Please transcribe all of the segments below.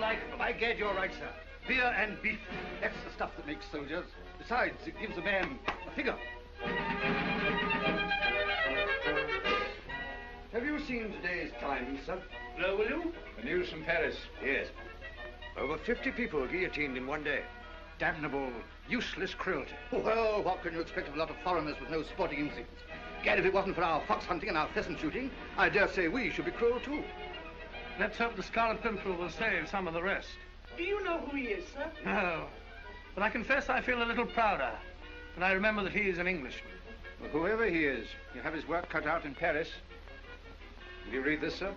like. By gad, you're right, sir. Beer and beef. That's the stuff that makes soldiers. Besides, it gives a man a figure. Have you seen today's Times, sir? No, will you? The news from Paris. Yes. Over 50 people guillotined in one day. Damnable, useless cruelty. Well, what can you expect of a lot of foreigners with no sporting instincts? Gad, if it wasn't for our fox hunting and our pheasant shooting, I dare say we should be cruel too. Let's hope the Scarlet Pimpernel will save some of the rest. Do you know who he is, sir? No. But I confess I feel a little prouder when I remember that he is an Englishman. Well, whoever he is, he'll have his work cut out in Paris. Will you read this, sir?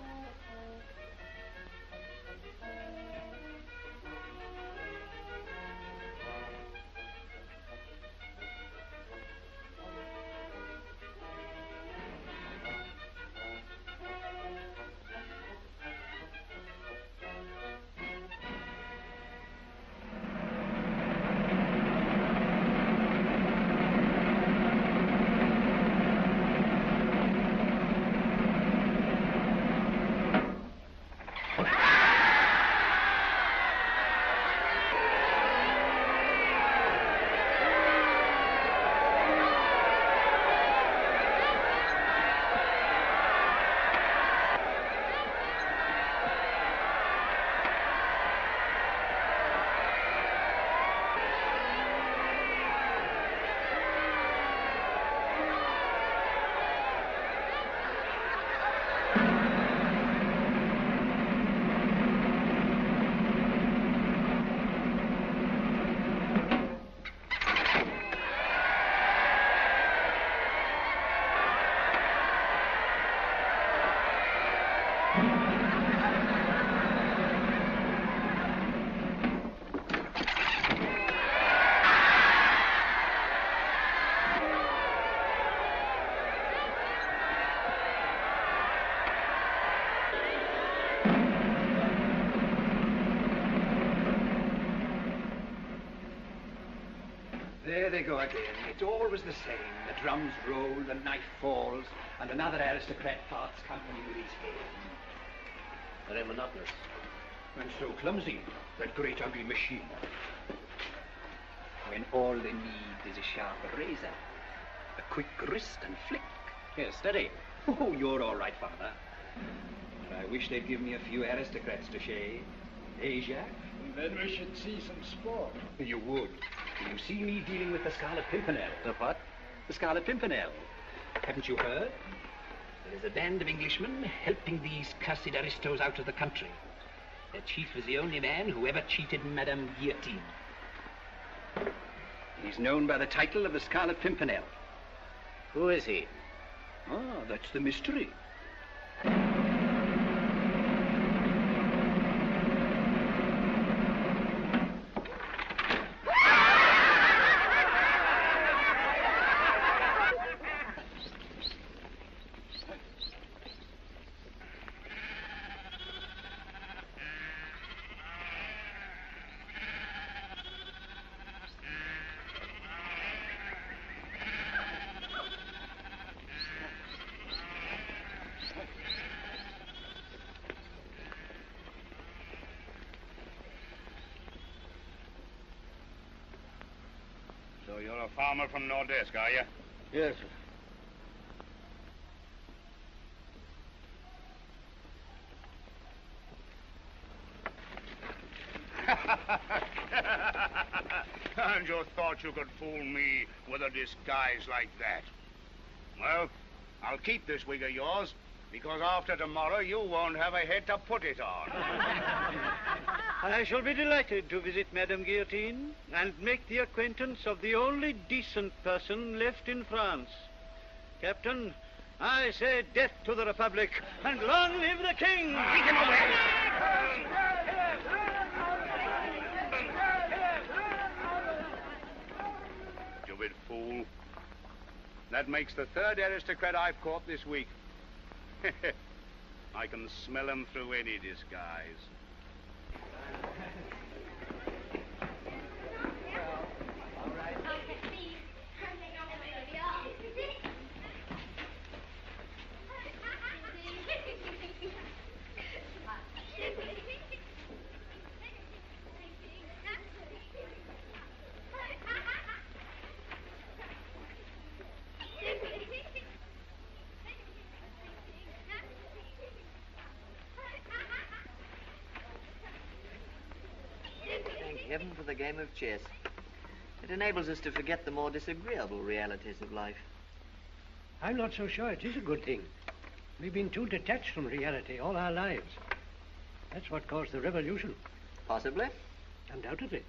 There they go again. It's always the same. The drums roll, the knife falls, and another aristocrat parts company with his head. Very monotonous. And so clumsy, that great ugly machine. When all they need is a sharp razor, a quick wrist and flick. Here, steady. Oh, you're all right, Father. But I wish they'd give me a few aristocrats to shave. Eh, Jacques? Then we should see some sport. You would. You see me dealing with the Scarlet Pimpernel. The what? The Scarlet Pimpernel. Haven't you heard? There is a band of Englishmen helping these cursed aristos out of the country. Their chief is the only man who ever cheated Madame Guillotine. He's known by the title of the Scarlet Pimpernel. Who is he? Ah, that's the mystery. So you're a farmer from Nordesk, are you? Yes, sir. And you thought you could fool me with a disguise like that? Well, I'll keep this wig of yours, because after tomorrow you won't have a head to put it on. I shall be delighted to visit Madame Guillotine and make the acquaintance of the only decent person left in France. Captain, I say death to the Republic and long live the King! Take him away! Stupid fool. That makes the third aristocrat I've caught this week. I can smell him through any disguise. heaven for the game of chess. It enables us to forget the more disagreeable realities of life. I'm not so sure it is a good thing. We've been too detached from reality all our lives. That's what caused the revolution. Possibly. Undoubtedly.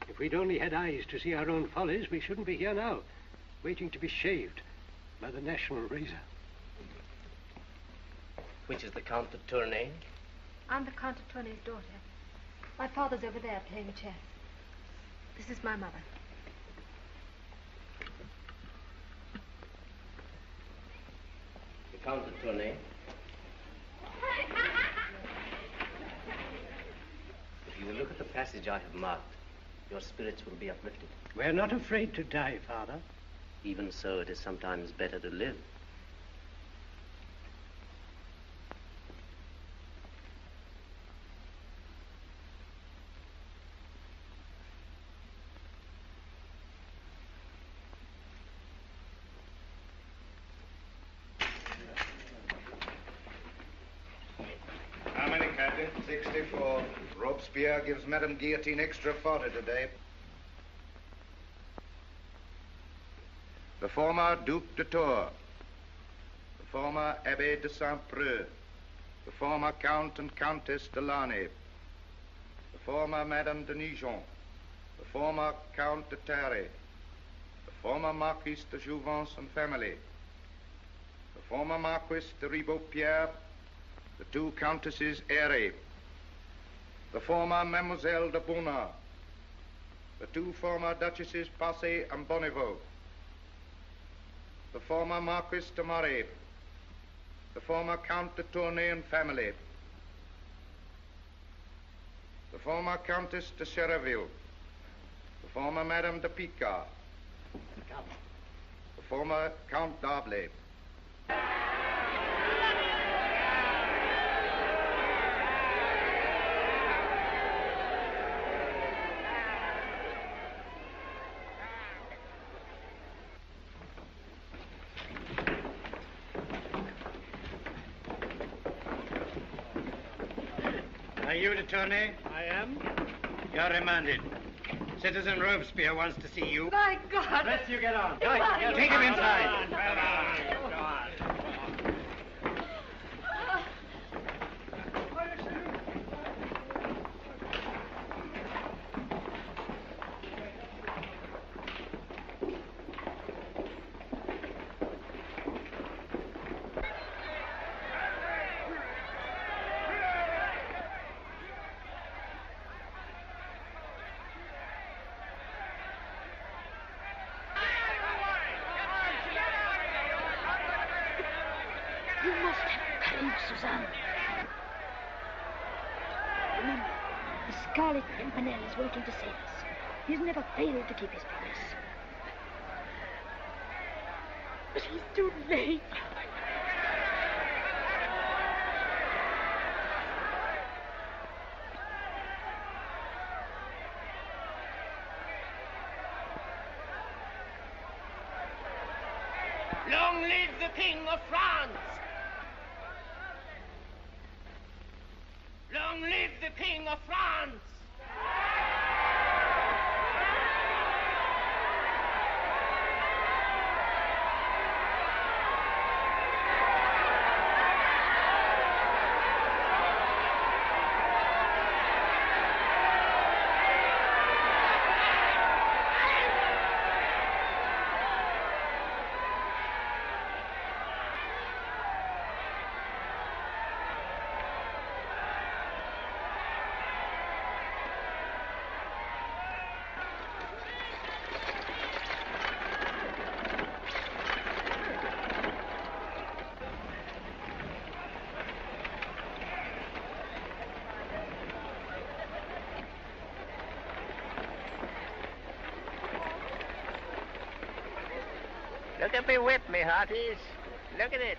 If we'd only had eyes to see our own follies, we shouldn't be here now, waiting to be shaved by the national razor. Which is the Count de Tournay? I'm the Count de Tournay's daughter. My father's over there playing chess. This is my mother. The Count de Tournay? If you will look at the passage I have marked, your spirits will be uplifted. We're not afraid to die, Father. Even so, it is sometimes better to live. How many, Captain? 64. Robespierre gives Madame Guillotine extra 40 today. The former Duc de Tours. The former Abbé de Saint-Preux. The former Count and Countess de Larnay. The former Madame de Nijon. The former Count de Terre. The former Marquis de Jouvence and family. The former Marquis de Ribeaupierre. The two Countesses Airy, the former Mademoiselle de Bonnard, the two former Duchesses Passy and Bonneveau, the former Marquis de Moray, the former Count de Tournay and family, the former Countess de Chereville, the former Madame de Picard, the former Count d'Arblay. Are you de Tournay? I am. You're remanded. Citizen Robespierre wants to see you. My God! Let's you get on. Right. Take him inside. You must have courage, Suzanne. Remember, the Scarlet Pimpernel is working to save us. He's never failed to keep his promise. But he's too late. Long live the King of France! Long live the King of France! Look at me whip, me hearties. Look at it.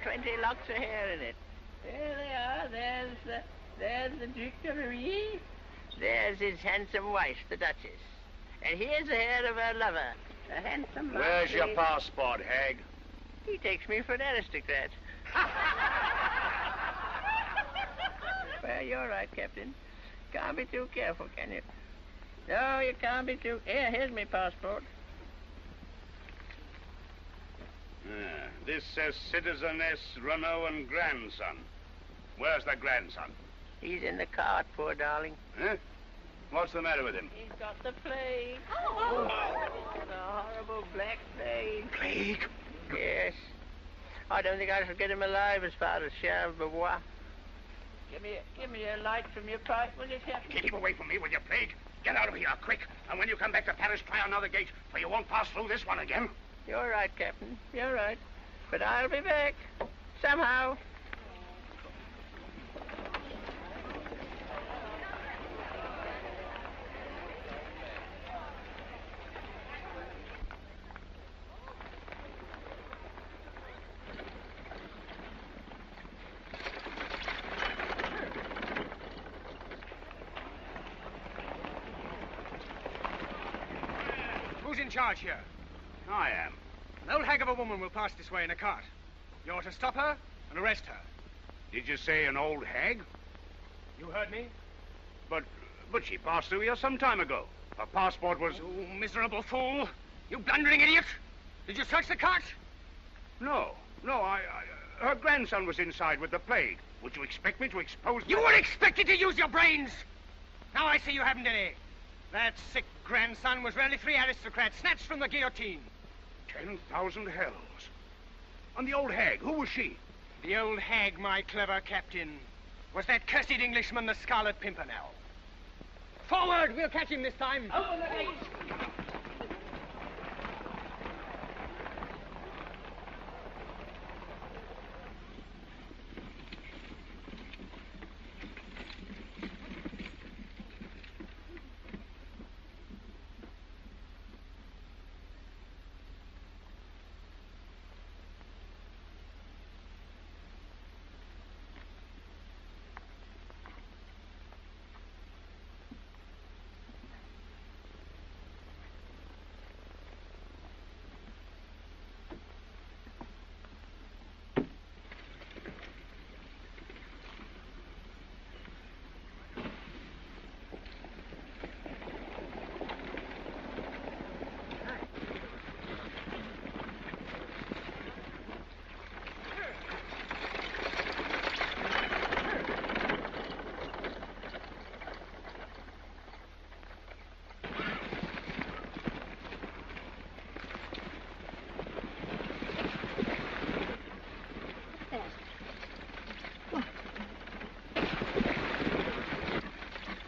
23 locks of hair in it. There they are. There's the Duc de Louis. There's his handsome wife, the Duchess. And here's the hair of her lover, a handsome Where's your Marquis. passport, hag? He takes me for an aristocrat. Well, you're right, Captain. can't be too careful, can you? No, you can't be too... Here's my passport. This says Citizeness Renault and grandson. Where's the grandson? He's in the cart, poor darling. Huh? What's the matter with him? He's got the plague. Oh. The horrible black plague. Plague? Yes. I don't think I shall get him alive as far as Charleroi. Give me a light from your pipe, will you, Captain? Keep away from me with your plague. Get out of here, quick. And when you come back to Paris, try another gate, for you won't pass through this one again. You're right, Captain. You're right. But I'll be back. Somehow. Who's in charge here? I am. An old hag of a woman will pass this way in a cart. You're to stop her and arrest her. Did you say an old hag? You heard me? But she passed through here some time ago. Her passport was... You miserable fool! You blundering idiot! Did you search the cart? No, her grandson was inside with the plague. Would you expect me to expose... You were expected to use your brains! Now I see you haven't any. That sick grandson was really 3 aristocrats snatched from the guillotine. 10,000 hells. And the old hag, who was she? The old hag, my clever captain, was that cursed Englishman, the Scarlet Pimpernel. Forward! We'll catch him this time. Open the gates!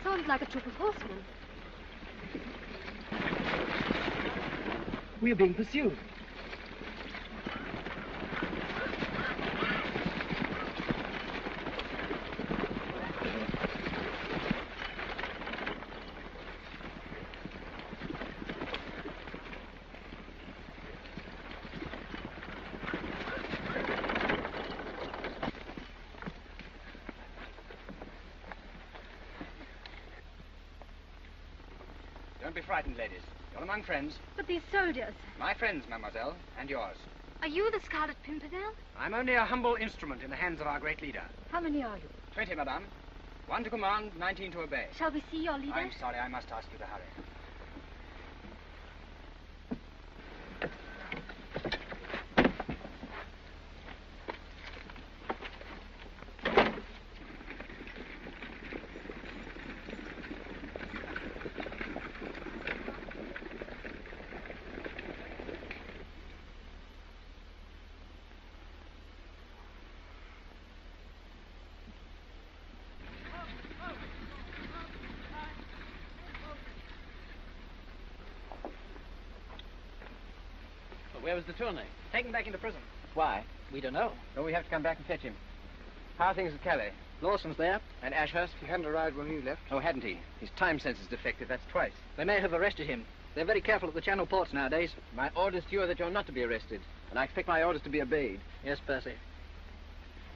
Sounds like a troop of horsemen. We are being pursued. Don't be frightened, ladies. You're among friends. But these soldiers... My friends, mademoiselle, and yours. Are you the Scarlet Pimpernel? I'm only a humble instrument in the hands of our great leader. How many are you? 20, madame. 1 to command, 19 to obey. Shall we see your leader? I'm sorry, I must ask you to hurry. Where was the tournay? Taken back into prison. Why? We don't know. So we have to come back and fetch him. How are things at Calais? Lawson's there. And Ashurst? He hadn't arrived when we left. Oh, hadn't he? His time sense is defective. That's twice. They may have arrested him. They're very careful at the Channel ports nowadays. My orders to you are that you're not to be arrested. And I expect my orders to be obeyed. Yes, Percy.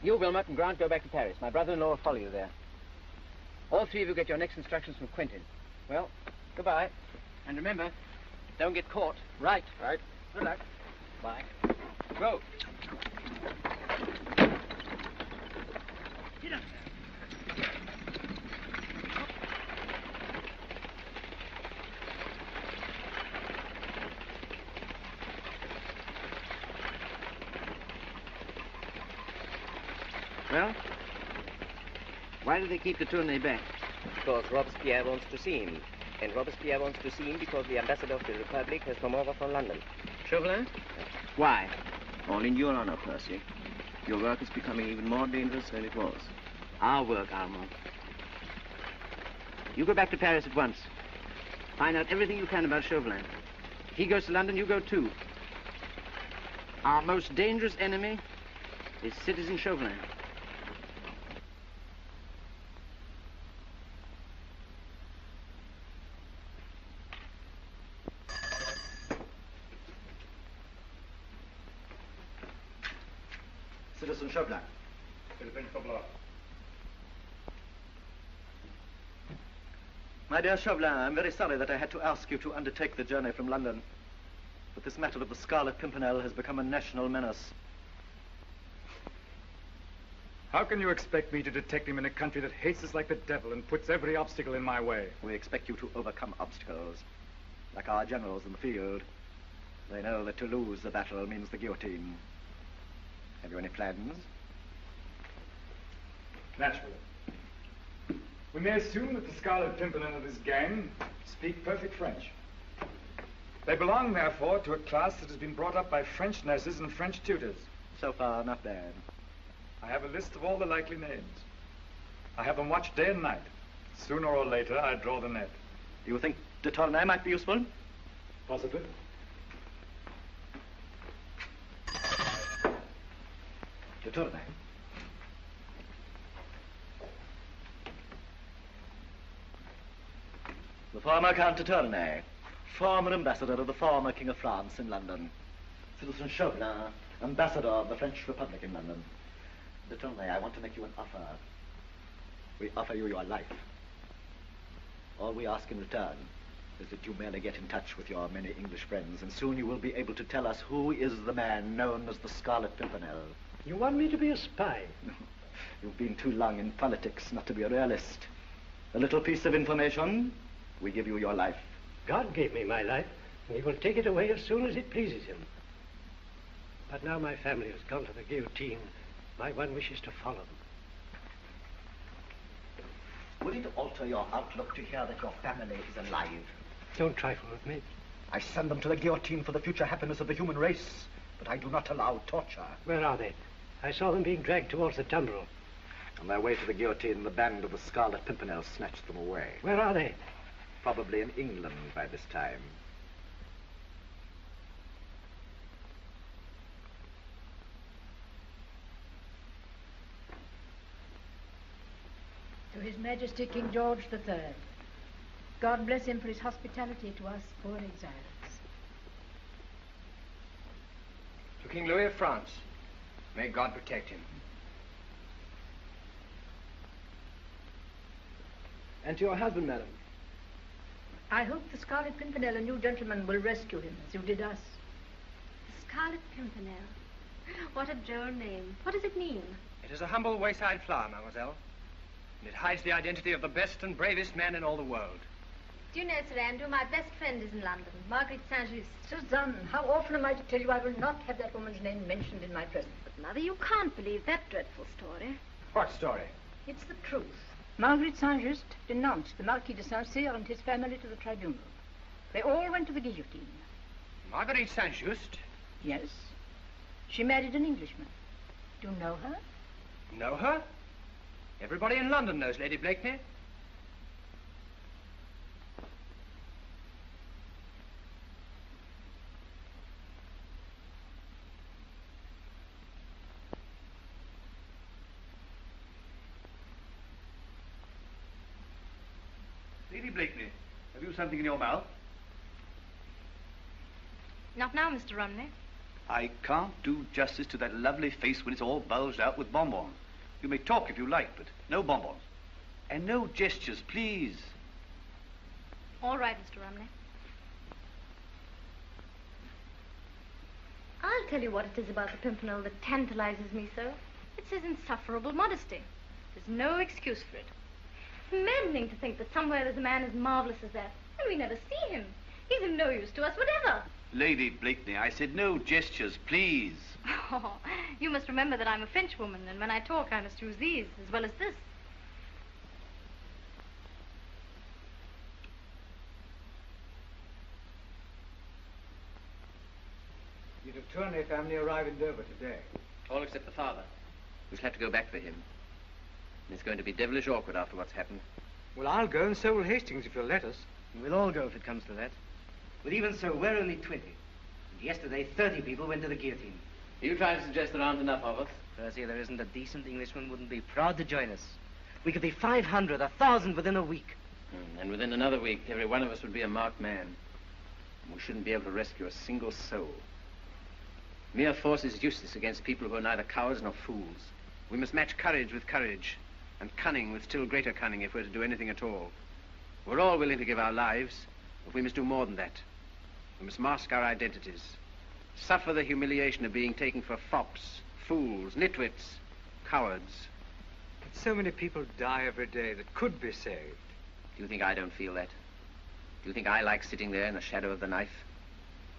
You, Wilmot, and Grant go back to Paris. My brother-in-law will follow you there. All 3 of you get your next instructions from Quentin. Well, goodbye. And remember, don't get caught. Right. Right. Good luck. Bye. Go. Get up. Well, why do they keep the Tournay back? Because Robespierre wants to see him. And Robespierre wants to see him because the ambassador of the Republic has come over from London. Chauvelin? Why? All in your honor, Percy. Your work is becoming even more dangerous than it was. Our work, Armand. You go back to Paris at once. Find out everything you can about Chauvelin. If he goes to London, you go too. Our most dangerous enemy is Citizen Chauvelin. Citizen Chauvelin. My dear Chauvelin, I'm very sorry that I had to ask you to undertake the journey from London. But this matter of the Scarlet Pimpernel has become a national menace. How can you expect me to detect him in a country that hates us like the devil and puts every obstacle in my way? We expect you to overcome obstacles. Like our generals in the field. They know that to lose the battle means the guillotine. Have you any plans? Naturally. We may assume that the Scarlet Pimpernel of this gang speak perfect French. They belong, therefore, to a class that has been brought up by French nurses and French tutors. So far, not bad. I have a list of all the likely names. I have them watched day and night. Sooner or later, I draw the net. Do you think de Tournay might be useful? Possibly. De Tournay. The former Count de Tournay, former ambassador of the former King of France in London. Citizen Chauvelin, ambassador of the French Republic in London. De Tournay, I want to make you an offer. We offer you your life. All we ask in return is that you merely get in touch with your many English friends, and soon you will be able to tell us who is the man known as the Scarlet Pimpernel. You want me to be a spy? You've been too long in politics not to be a realist. A little piece of information, we give you your life. God gave me my life, and he will take it away as soon as it pleases him. But now my family has gone to the guillotine. My one wish is to follow them. Would it alter your outlook to hear that your family is alive? Don't trifle with me. I send them to the guillotine for the future happiness of the human race, but I do not allow torture. Where are they? I saw them being dragged towards the tumbrel. On their way to the guillotine, the band of the Scarlet Pimpernel snatched them away. Where are they? Probably in England by this time. To His Majesty King George III. God bless him for his hospitality to us poor exiles. To King Louis of France. May God protect him. And to your husband, madam. I hope the Scarlet Pimpernel and you gentlemen will rescue him as you did us. The Scarlet Pimpernel. What a droll name. What does it mean? It is a humble wayside flower, mademoiselle. And it hides the identity of the best and bravest man in all the world. Do you know, Sir Andrew, my best friend is in London, Marguerite Saint-Just. Suzanne, how often am I to tell you I will not have that woman's name mentioned in my presence? But, Mother, you can't believe that dreadful story. What story? It's the truth. Marguerite Saint-Just denounced the Marquis de Saint-Cyr and his family to the tribunal. They all went to the guillotine. Marguerite Saint-Just? Yes. She married an Englishman. Do you know her? Know her? Everybody in London knows Lady Blakeney. Lady Blakeney, have you something in your mouth? Not now, Mr. Rumney. I can't do justice to that lovely face when it's all bulged out with bonbons. You may talk if you like, but no bonbons. And no gestures, please. All right, Mr. Rumney. I'll tell you what it is about the Pimpernel that tantalizes me so. It's his insufferable modesty. There's no excuse for it. It's maddening to think that somewhere there's a man as marvelous as that, and we never see him. He's of no use to us whatever. Lady Blakeney, I said no gestures, please. Oh, you must remember that I'm a Frenchwoman, and when I talk, I must use these as well as this. The de Tournay family arrive in Dover today. All except the father. We shall have to go back for him. And it's going to be devilish awkward after what's happened. Well, I'll go, and so will Hastings, if you'll let us. We'll all go if it comes to that. But even so, we're only 20. And yesterday, 30 people went to the guillotine. Are you trying to suggest there aren't enough of us? Percy, there isn't a decent Englishman wouldn't be proud to join us. We could be 500, 1,000 within a week. And within another week, every one of us would be a marked man. And we shouldn't be able to rescue a single soul. Mere force is useless against people who are neither cowards nor fools. We must match courage with courage, and cunning with still greater cunning if we're to do anything at all. We're all willing to give our lives, but we must do more than that. We must mask our identities, suffer the humiliation of being taken for fops, fools, nitwits, cowards. But so many people die every day that could be saved. Do you think I don't feel that? Do you think I like sitting there in the shadow of the knife,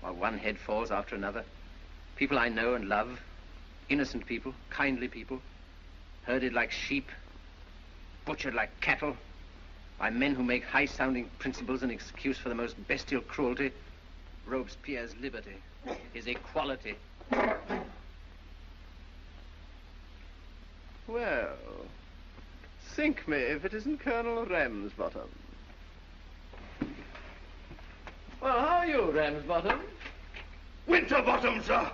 while one head falls after another? People I know and love, innocent people, kindly people, herded like sheep, butchered like cattle, by men who make high-sounding principles an excuse for the most bestial cruelty. Robespierre's liberty, his equality. Well, sink me if it isn't Colonel Ramsbottom. Well, how are you, Ramsbottom? Winterbottom, sir.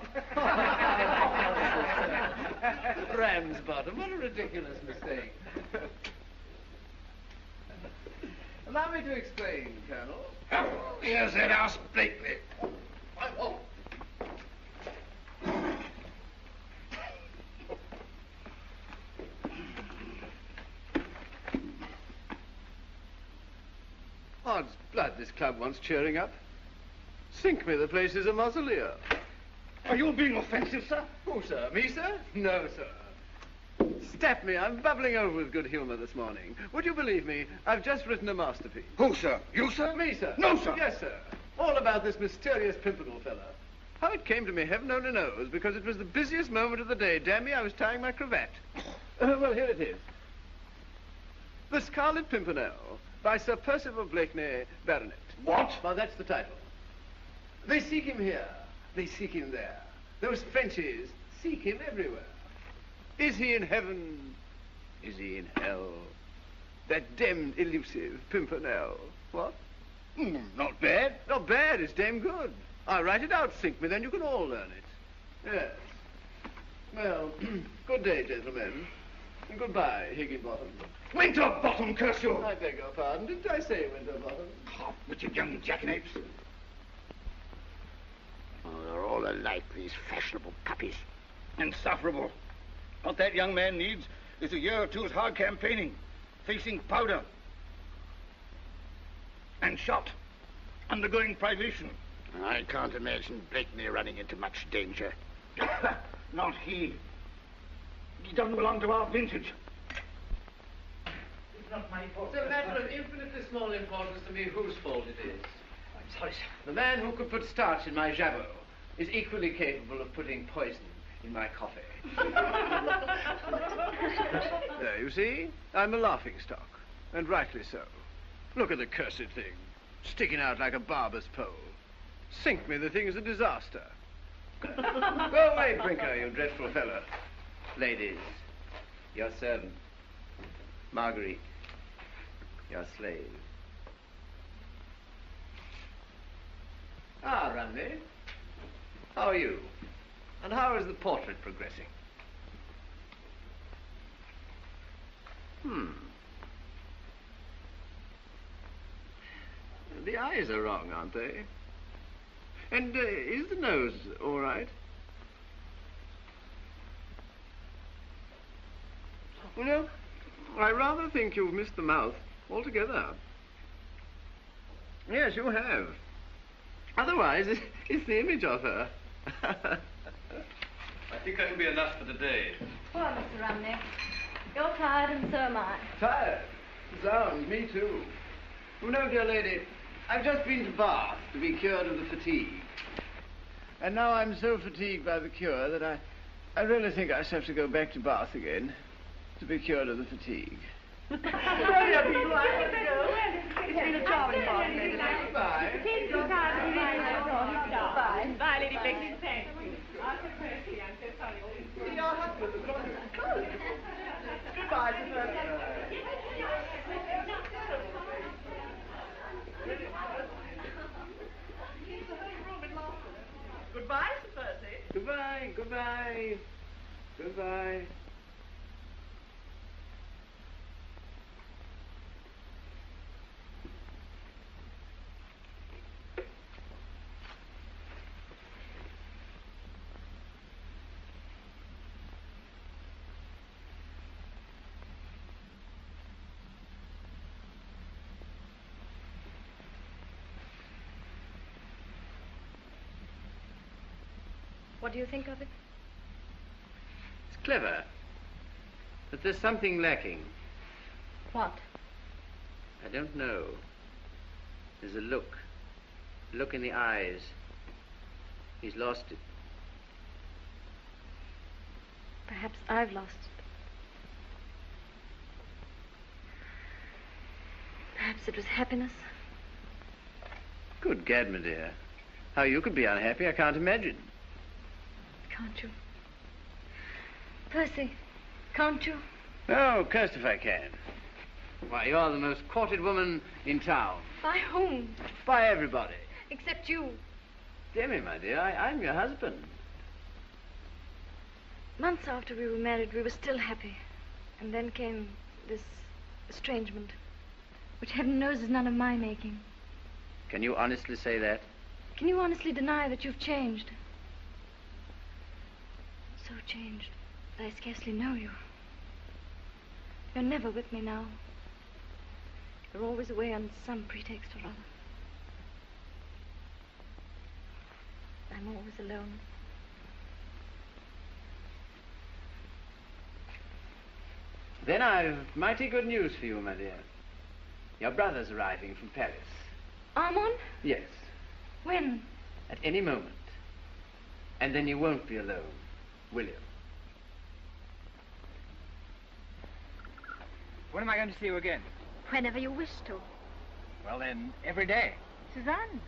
Ramsbottom, what a ridiculous mistake. Allow me to explain, Colonel. Here's that house, Blakeney. Odds blood, this club wants cheering up. Sink me, the place is a mausoleum. Are you being offensive, sir? Who, sir? Me, sir? No, sir. Stap me, I'm bubbling over with good humor this morning. Would you believe me? I've just written a masterpiece. Who, sir? You, sir? Me, sir. No, sir. Yes, sir. All about this mysterious Pimpernel fella. How it came to me, heaven only knows, because it was the busiest moment of the day. Damn me, I was tying my cravat. Well, here it is. The Scarlet Pimpernel, by Sir Percival Blakeney, Baronet. What? Well, that's the title. They seek him here. They seek him there. Those Frenchies seek him everywhere. Is he in heaven? Is he in hell? That damned elusive Pimpernel. What? Not bad. Not bad, it's damn good. I'll write it out, sink me, then you can all learn it. Yes. Well, good day, gentlemen. And goodbye, Higginbottom. Winterbottom, curse you! I beg your pardon. Didn't I say Winterbottom? Half-witted young jackanapes. Oh, they're all alike, these fashionable puppies. Insufferable. What that young man needs is a year or two's hard campaigning, facing powder and shot, undergoing privation. I can't imagine Blakeney running into much danger. Not he. He doesn't belong to our vintage. It's not my fault. It's a matter of infinitely small importance to me whose fault it is. I'm sorry, sir. The man who could put starch in my jabot is equally capable of putting poison in my coffee. There, you see? I'm a laughingstock, and rightly so. Look at the cursed thing, sticking out like a barber's pole. Sink me, the thing is a disaster. Go away, Brinker, you dreadful fellow. Ladies, your servant. Marguerite, your slave. Ah, Rumney. How are you? And how is the portrait progressing? The eyes are wrong, aren't they? And is the nose all right? You know, I rather think you've missed the mouth altogether. Yes, you have. Otherwise, it's the image of her. I think that'll be enough for today. Poor Mr. Rumney. You're tired and so am I. Tired? Zounds, me too. You know, dear lady, I've just been to Bath to be cured of the fatigue. And now I'm so fatigued by the cure that I really think I shall have to go back to Bath again to be cured of the fatigue. Well, dear people, I have to go. It's been a charming party. Goodbye. Goodbye. Bye, Lady Blakeney. Thank you. Arthur Percy, I'm so sorry. See your husband. Goodbye, Sir Percy. Goodbye, Sir Percy. Goodbye, goodbye, goodbye. What do you think of it? It's clever, but there's something lacking. What? I don't know. There's a look in the eyes. He's lost it. Perhaps I've lost it. Perhaps it was happiness. Good gad, my dear. How you could be unhappy, I can't imagine. Can't you? Percy, can't you? Oh, cursed if I can. Why, you're the most courted woman in town. By whom? By everybody. Except you. Dear me, my dear, I'm your husband. Months after we were married, we were still happy. And then came this estrangement, which heaven knows is none of my making. Can you honestly say that? Can you honestly deny that you've changed? So changed that I scarcely know you. You're never with me now. You're always away on some pretext or other. I'm always alone. Then I've mighty good news for you, my dear. Your brother's arriving from Paris. Armand? Yes. When? At any moment. And then you won't be alone, will you? When am I going to see you again? Whenever you wish to. Well, then, every day. Suzanne.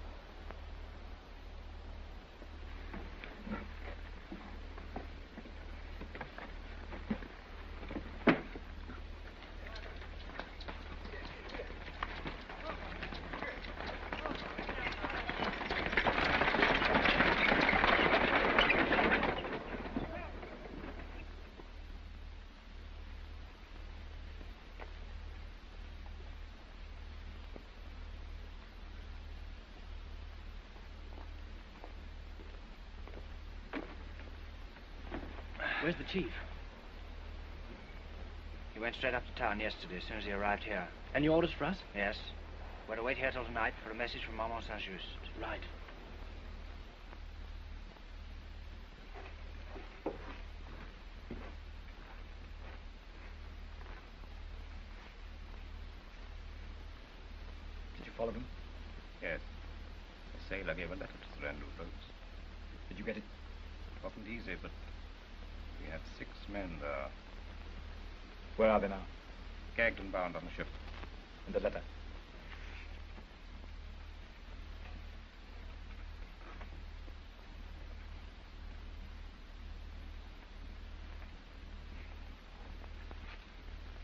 Where's the chief? He went straight up to town yesterday as soon as he arrived here. Any orders for us? Yes. We're to wait here till tonight for a message from Maman Saint-Just. Right. Did you follow them? Yes. A sailor gave a letter to Sir Andrew Rhodes. Did you get it? It wasn't easy, but we had 6 men there. Where are they now? Gagged and bound on the ship. And the letter?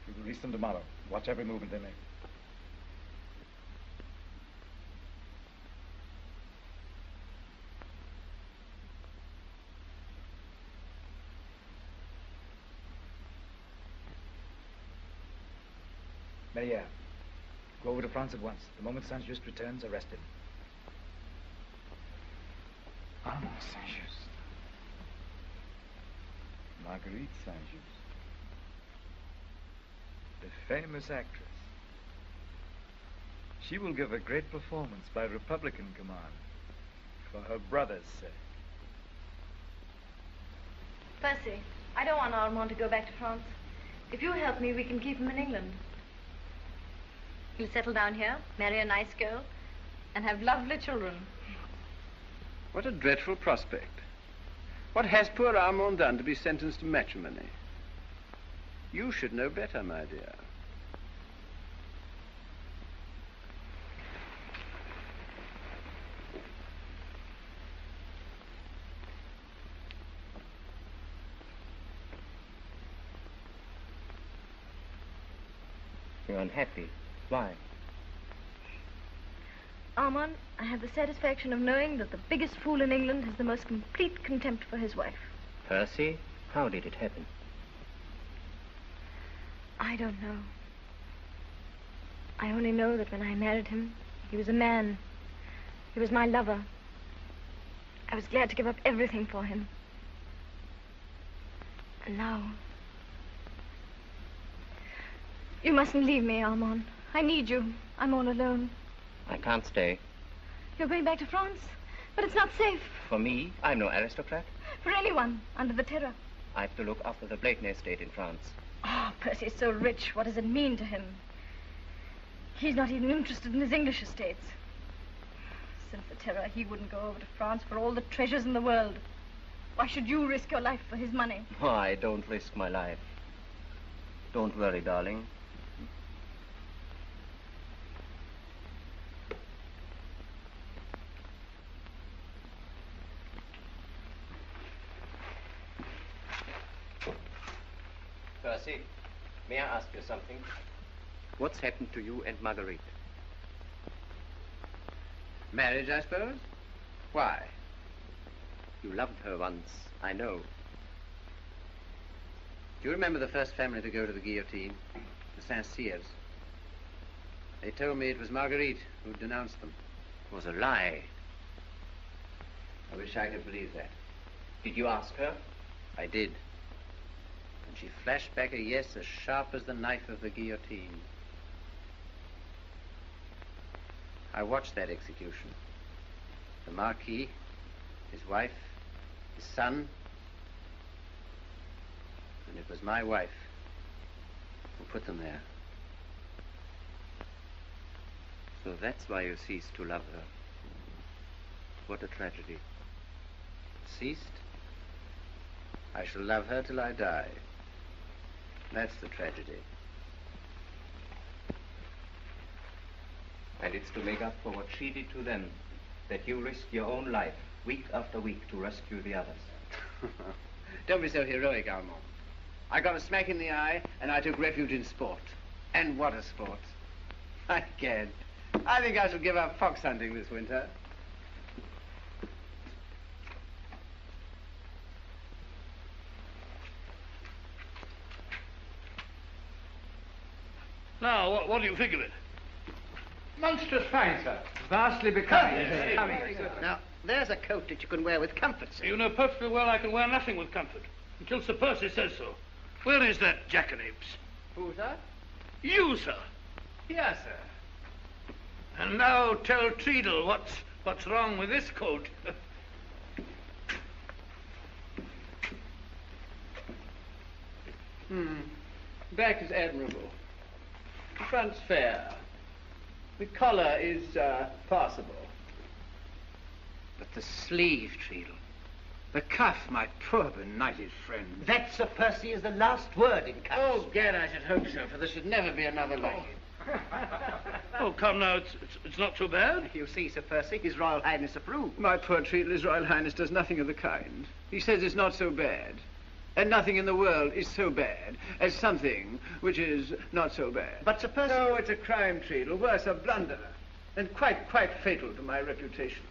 We will release them tomorrow. Watch every movement they make. Merier, go over to France at once. The moment Saint-Just returns, arrest him. Armand Saint-Just. Marguerite Saint-Just. The famous actress. She will give a great performance by Republican command for her brother's sake. Percy, I don't want Armand to go back to France. If you help me, we can keep him in England. He'll settle down here, marry a nice girl, and have lovely children. What a dreadful prospect. What has poor Armand done to be sentenced to matrimony? You should know better, my dear. You're unhappy. Why? Armand, I have the satisfaction of knowing that the biggest fool in England has the most complete contempt for his wife. Percy, how did it happen? I don't know. I only know that when I married him, he was a man. He was my lover. I was glad to give up everything for him. And now... You mustn't leave me, Armand. I need you. I'm all alone. I can't stay. You're going back to France? But it's not safe. For me, I'm no aristocrat. For anyone under the terror. I have to look after the Blákney estate in France. Oh, Percy's so rich. What does it mean to him? He's not even interested in his English estates. Since the terror, he wouldn't go over to France for all the treasures in the world. Why should you risk your life for his money? Oh, I don't risk my life. Don't worry, darling. Percy, may I ask you something? What's happened to you and Marguerite? Marriage, I suppose? Why? You loved her once, I know. Do you remember the first family to go to the guillotine? The Saint-Cyrs. They told me it was Marguerite who denounced them. It was a lie. I wish I could believe that. Did you ask her? I did. And she flashed back a yes as sharp as the knife of the guillotine. I watched that execution. The Marquis, his wife, his son, and it was my wife who put them there. So that's why you ceased to love her. What a tragedy. Ceased? I shall love her till I die. That's the tragedy. And it's to make up for what she did to them that you risked your own life week after week to rescue the others. Don't be so heroic, Armand. I got a smack in the eye and I took refuge in sport. And what a sport. I can't. I think I shall give up fox hunting this winter. Now, what do you think of it? Monstrous fine, sir. Vastly becoming. Now, there's a coat that you can wear with comfort, sir. You know perfectly well I can wear nothing with comfort, until Sir Percy says so. Where is that jackanapes? Who, sir? You, sir. Yes, sir. And now tell Treadle what's wrong with this coat. Back is admirable. The front's fair. The collar is passable. But the sleeve, Treadle. The cuff, my poor benighted friend. That, Sir Percy, is the last word in cuffs. Oh, gad, I should hope so, for there should never be another like it. Oh, come now, it's not too bad. You see, Sir Percy, His Royal Highness approves. My poor Treadle, His Royal Highness does nothing of the kind. He says it's not so bad. And nothing in the world is so bad as something which is not so bad. But, Sir Percy... No, it's a crime, Treadle, worse, a blunder. And quite fatal to my reputation.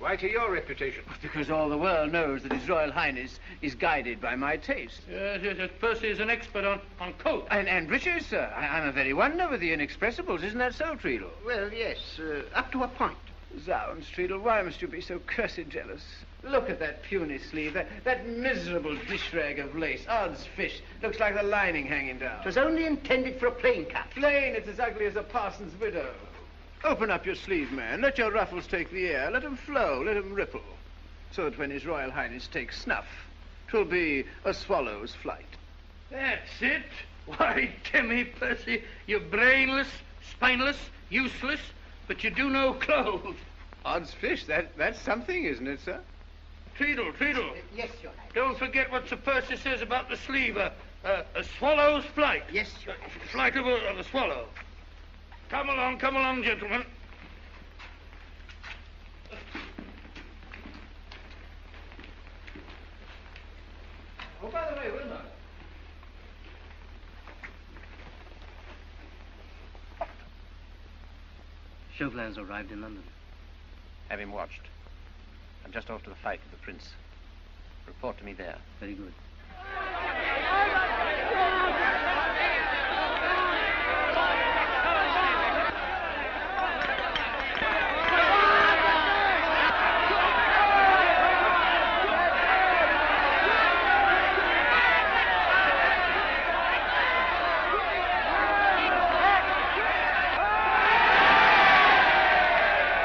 Why to your reputation? Because all the world knows that His Royal Highness is guided by my taste. Yes, Percy is an expert on coats. And breeches, sir. I'm a very wonder with the inexpressibles. Isn't that so, Treadle? Well, yes, up to a point. Zounds, Treadle, why must you be so cursed jealous? Look at that puny sleeve, that miserable dish rag of lace. Odds fish, looks like the lining hanging down. It was only intended for a plain cut. Plain, it's as ugly as a parson's widow. Open up your sleeve, man. Let your ruffles take the air. Let them flow, let them ripple. So that when His Royal Highness takes snuff, 'twill be a swallow's flight. That's it. Why, Timmy, Percy, you're brainless, spineless, useless, but you do know clothes. Odds fish, that's something, isn't it, sir? Treadle. Yes, Your Highness. Don't forget what Sir Percy says about the sleeve. A swallow's flight. Yes, Your Highness. Flight of a swallow. Come along, gentlemen. Oh, by the way, Wilma. Chauvelin's arrived in London. Have him watched. I'm just off to the fight with the Prince. Report to me there. Very good.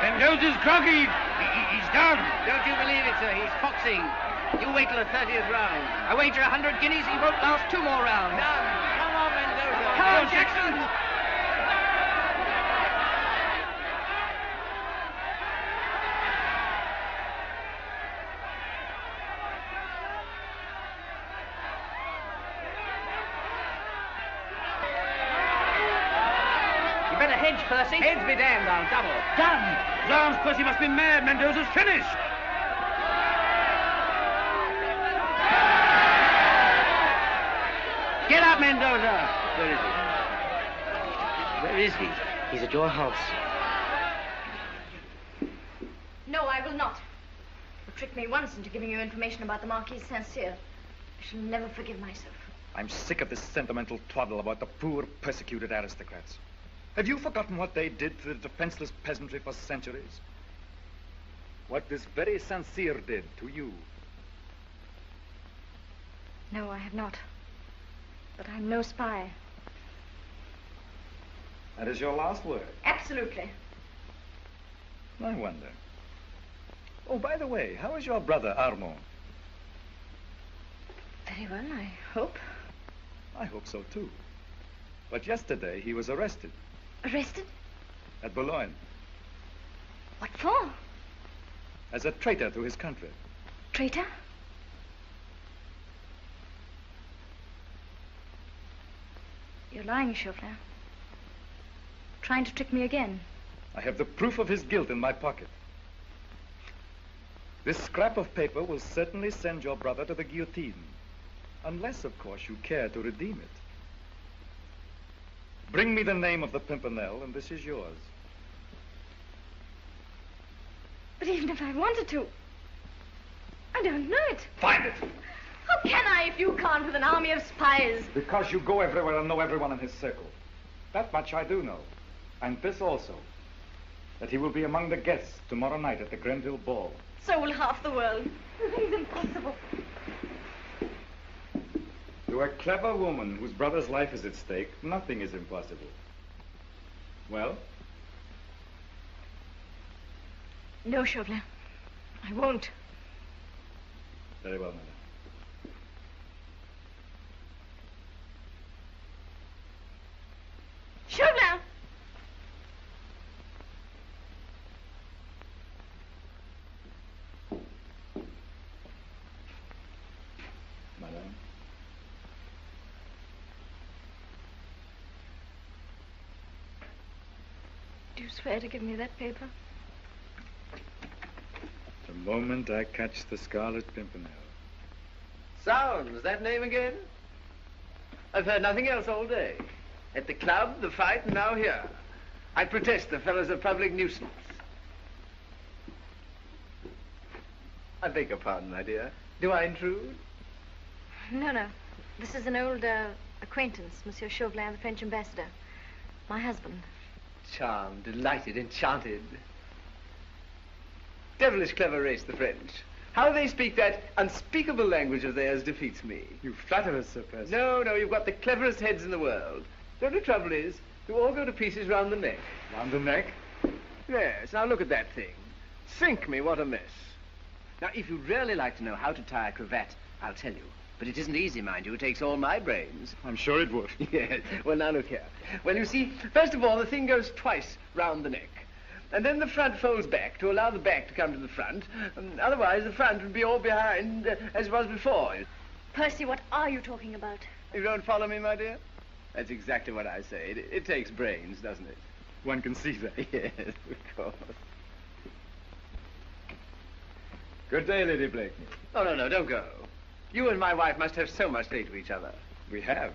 Mendoza's groggy. He's down. Don't you believe it, sir. He's foxing. You wait till the 30th round. I wager 100 guineas he won't last 2 more rounds. Done. Come on, Mendoza. Come on, Jackson. You better hedge, Percy. Hedge be damned, I'll double. Done. Zounds, Percy must be mad. Mendoza's finished. Get up, Mendoza. Where is he? Where is he? He's at your house. No, I will not. You tricked me once into giving you information about the Marquis de Saint-Cyr. I shall never forgive myself. I'm sick of this sentimental twaddle about the poor, persecuted aristocrats. Have you forgotten what they did to the defenseless peasantry for centuries? What this very Saint-Cyr did to you? No, I have not. But I'm no spy. That is your last word? Absolutely. I wonder. Oh, by the way, how is your brother, Armand? Very well, I hope. I hope so, too. But yesterday he was arrested. Arrested? At Boulogne. What for? As a traitor to his country. Traitor? You're lying, Chauvelin. Trying to trick me again. I have the proof of his guilt in my pocket. This scrap of paper will certainly send your brother to the guillotine. Unless, of course, you care to redeem it. Bring me the name of the Pimpernel, and this is yours. But even if I wanted to, I don't know it. Find it! How can I if you can't with an army of spies? Because you go everywhere and know everyone in his circle. That much I do know. And this also. That he will be among the guests tomorrow night at the Grenville Ball. So will half the world. The thing's impossible. To a clever woman whose brother's life is at stake, nothing is impossible. Well? No, Chauvelin. I won't. Very well, madam. Chauvelin! Madam. Do you swear to give me that paper? The moment I catch the Scarlet Pimpernel. Sounds, that name again? I've heard nothing else all day. At the club, the fight, and now here. I protest the fellow's a public nuisance. I beg your pardon, my dear. Do I intrude? No. This is an old acquaintance, Monsieur Chauvelin, the French ambassador. My husband. Charmed, delighted, enchanted. Devilish clever race, the French. How they speak that unspeakable language of theirs defeats me. You flatter us, Sir Percy. No, you've got the cleverest heads in the world. The only trouble is, you all go to pieces round the neck. Round the neck? Yes, now look at that thing. Sink me, what a mess. Now, if you'd really like to know how to tie a cravat, I'll tell you. But it isn't easy, mind you. It takes all my brains. I'm sure it would. Yes. Well, now look here. Well, you see, first of all, the thing goes twice round the neck. and then the front folds back to allow the back to come to the front. Otherwise, the front would be all behind as it was before. Percy, what are you talking about? You don't follow me, my dear? That's exactly what I say. It takes brains, doesn't it? One can see that. Yes, of course. Good day, Lady Blakeney. Oh, no, don't go. You and my wife must have so much to say to each other. We have.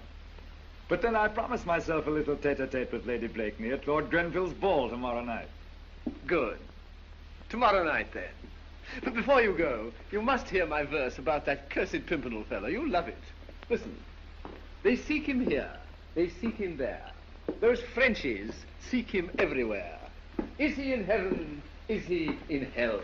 But then I promised myself a little tete-a-tete with Lady Blakeney at Lord Grenville's ball tomorrow night. Good. Tomorrow night, then. But before you go, you must hear my verse about that cursed Pimpernel fellow. You'll love it. Listen. They seek him here. They seek him there. Those Frenchies seek him everywhere. Is he in heaven? Is he in hell?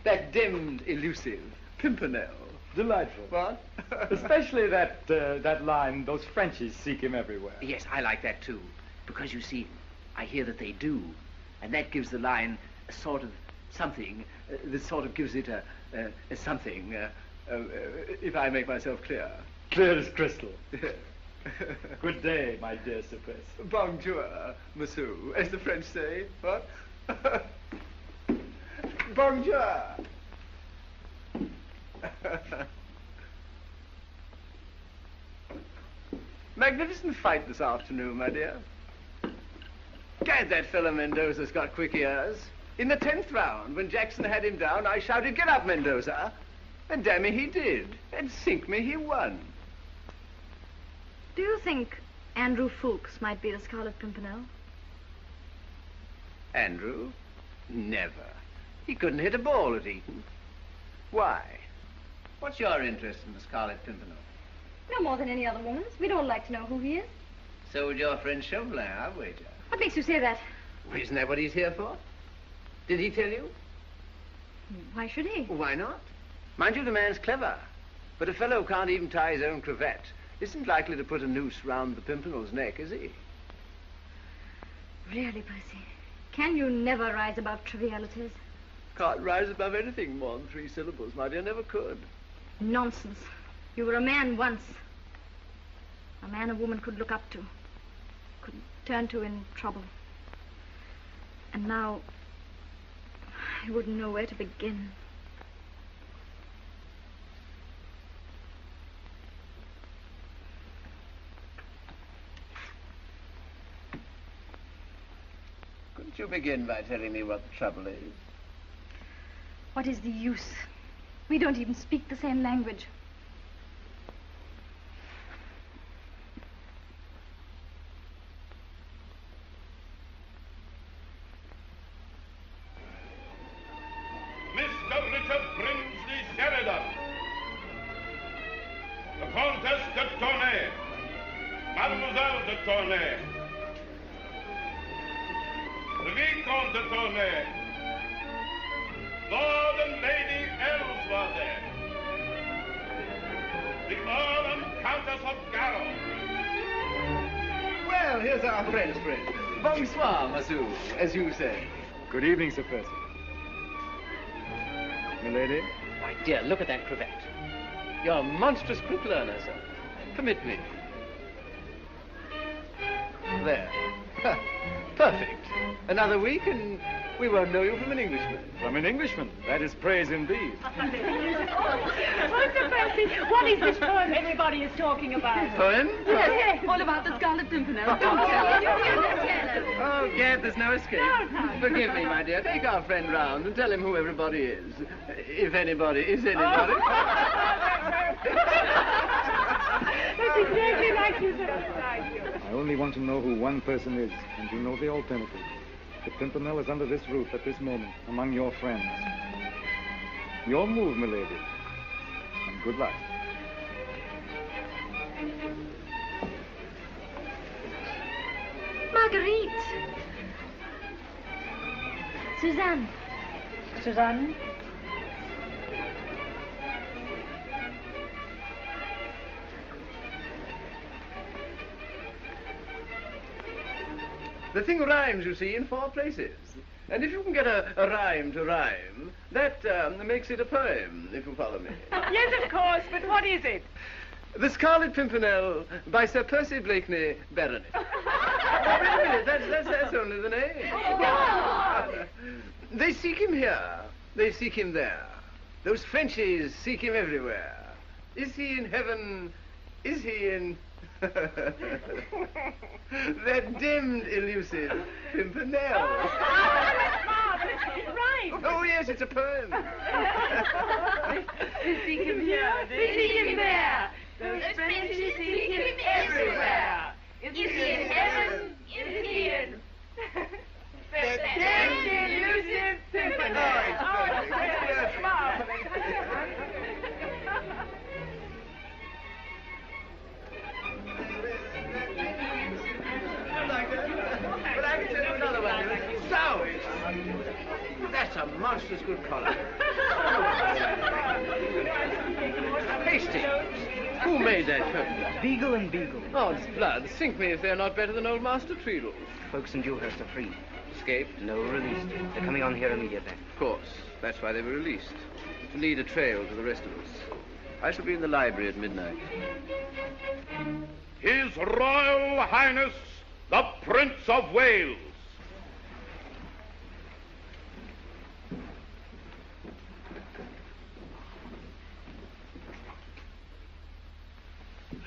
That demmed, elusive Pimpernel. Delightful. What? Especially that line, those Frenchies seek him everywhere. Yes, I like that too. Because you see, I hear that they do. And that gives the line a sort of something that sort of gives it a something, if I make myself clear. Clear as crystal. Good day, my dear Sir Percy. Bonjour, monsieur, as the French say. What? Bonjour. Magnificent fight this afternoon, my dear. Gad, that fellow Mendoza's got quick ears. In the 10th round, when Jackson had him down, I shouted, "Get up, Mendoza!" And damn me, he did. And sink me, he won. Do you think Andrew Ffoulkes might be the Scarlet Pimpernel? Andrew? Never. He couldn't hit a ball at Eton. Why? What's your interest in the Scarlet Pimpernel? No more than any other woman's. We'd all like to know who he is. So would your friend Chauvelin, I wager. What makes you say that? Well, isn't that what he's here for? Did he tell you? Why should he? Why not? Mind you, the man's clever. But a fellow who can't even tie his own cravat isn't likely to put a noose round the Pimpernel's neck, is he? Really, Percy? Can you never rise above trivialities? Can't rise above anything more than 3 syllables, my dear. Never could. Nonsense. You were a man once. A man a woman could look up to. Could turn to in trouble. And now, I wouldn't know where to begin. Couldn't you begin by telling me what the trouble is? What is the use? We don't even speak the same language. Mr. Richard Brinsley Sheridan. The Comtesse de Tournay. Mademoiselle de Tournay. The Vicomte de Tournay. Lord and Lady Ellsworth. The Earl and Countess of Garrow. Well, here's our friend's friend. Bonsoir, monsieur, as you say. Good evening, Sir Percy. Milady? My dear, look at that cravat. You're a monstrous quick learner, sir. Permit me. There. Perfect. Another week and we won't know you from an Englishman. From an Englishman? That is praise indeed. Mr. Percy, what is this poem everybody is talking about? Poem? Yes, all about the Scarlet Pimpernel. Don't tell us. Oh, Gad, there's no escape. Forgive me, my dear. Take our friend round and tell him who everybody is. If anybody is anybody. That's exactly like you said. I only want to know who one person is, and you know the alternative. The Pimpernel is under this roof at this moment, among your friends. Your move, milady. And good luck. Marguerite! Suzanne. Suzanne? The thing rhymes, you see, in 4 places. And if you can get a rhyme to rhyme, that makes it a poem, if you follow me. Yes, of course, but what is it? The Scarlet Pimpernel by Sir Percy Blakeney, Baronet. minute, that's only the name. They seek him here. They seek him there. Those Frenchies seek him everywhere. Is he in heaven? Is he in... that dimmed, elusive Pimpernel. Oh, that's marvelous. It's right. Oh, yes, it's a poem. They seek him here. They seek him there. Those Frenchies seek him everywhere. Is he in heaven? Is he in... that dimmed, elusive Pimpernel. Oh, it's marvelous. But I can tell you another one. So, that's a monstrous good collar. Hasty. Who made that coat? Beagle and Beagle. Odds blood, sink me if they're not better than old Master Treadle. Folks in Dewhurst are free. Escaped? No, released. They're coming on here immediately. Of course. That's why they were released. To lead a trail to the rest of us. I shall be in the library at midnight. His Royal Highness, the Prince of Wales.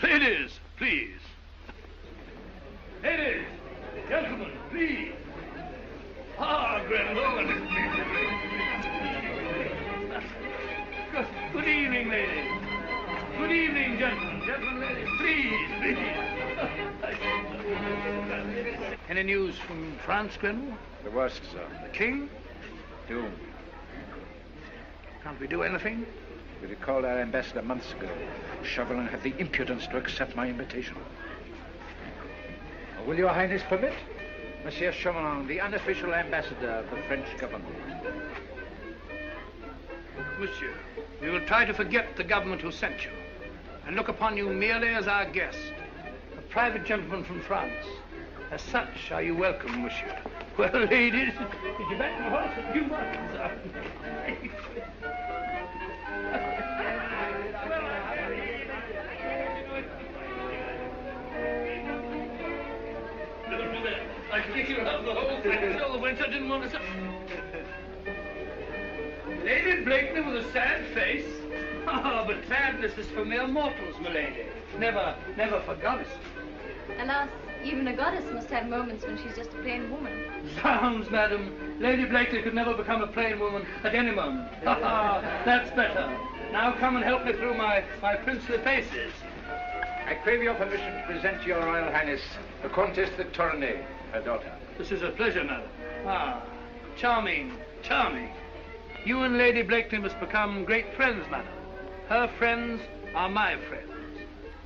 Ladies, please. Ladies, gentlemen, please. Ah, Grenville. Good evening, ladies. Good evening, gentlemen. Gentlemen, ladies, please, please. Any news from France, Grenville? The worst, sir. The King? Doomed. Can't we do anything? We recalled our ambassador months ago. Chauvelin had the impudence to accept my invitation. Will your Highness permit? Monsieur Chauvelin, the unofficial ambassador of the French government. Monsieur, we will try to forget the government who sent you and look upon you merely as our guest, a private gentleman from France. As such, are you welcome, monsieur. Well, ladies, did you back the horse a few months? Don't do that. I kick you out of the whole thing. All the winter didn't want to... Lady Blakeney with a sad face? Ah, but sadness is for mere mortals, my lady. Never for goddesses. Alas, even a goddess must have moments when she's just a plain woman. Zounds, madam. Lady Blakeney could never become a plain woman at any moment. Ha ha, that's better. Now come and help me through my princely paces. I crave your permission to present to your Royal Highness the Comtesse de Tournay, her daughter. This is a pleasure, madam. Ah, charming, charming. You and Lady Blakeney must become great friends, madam. Her friends are my friends,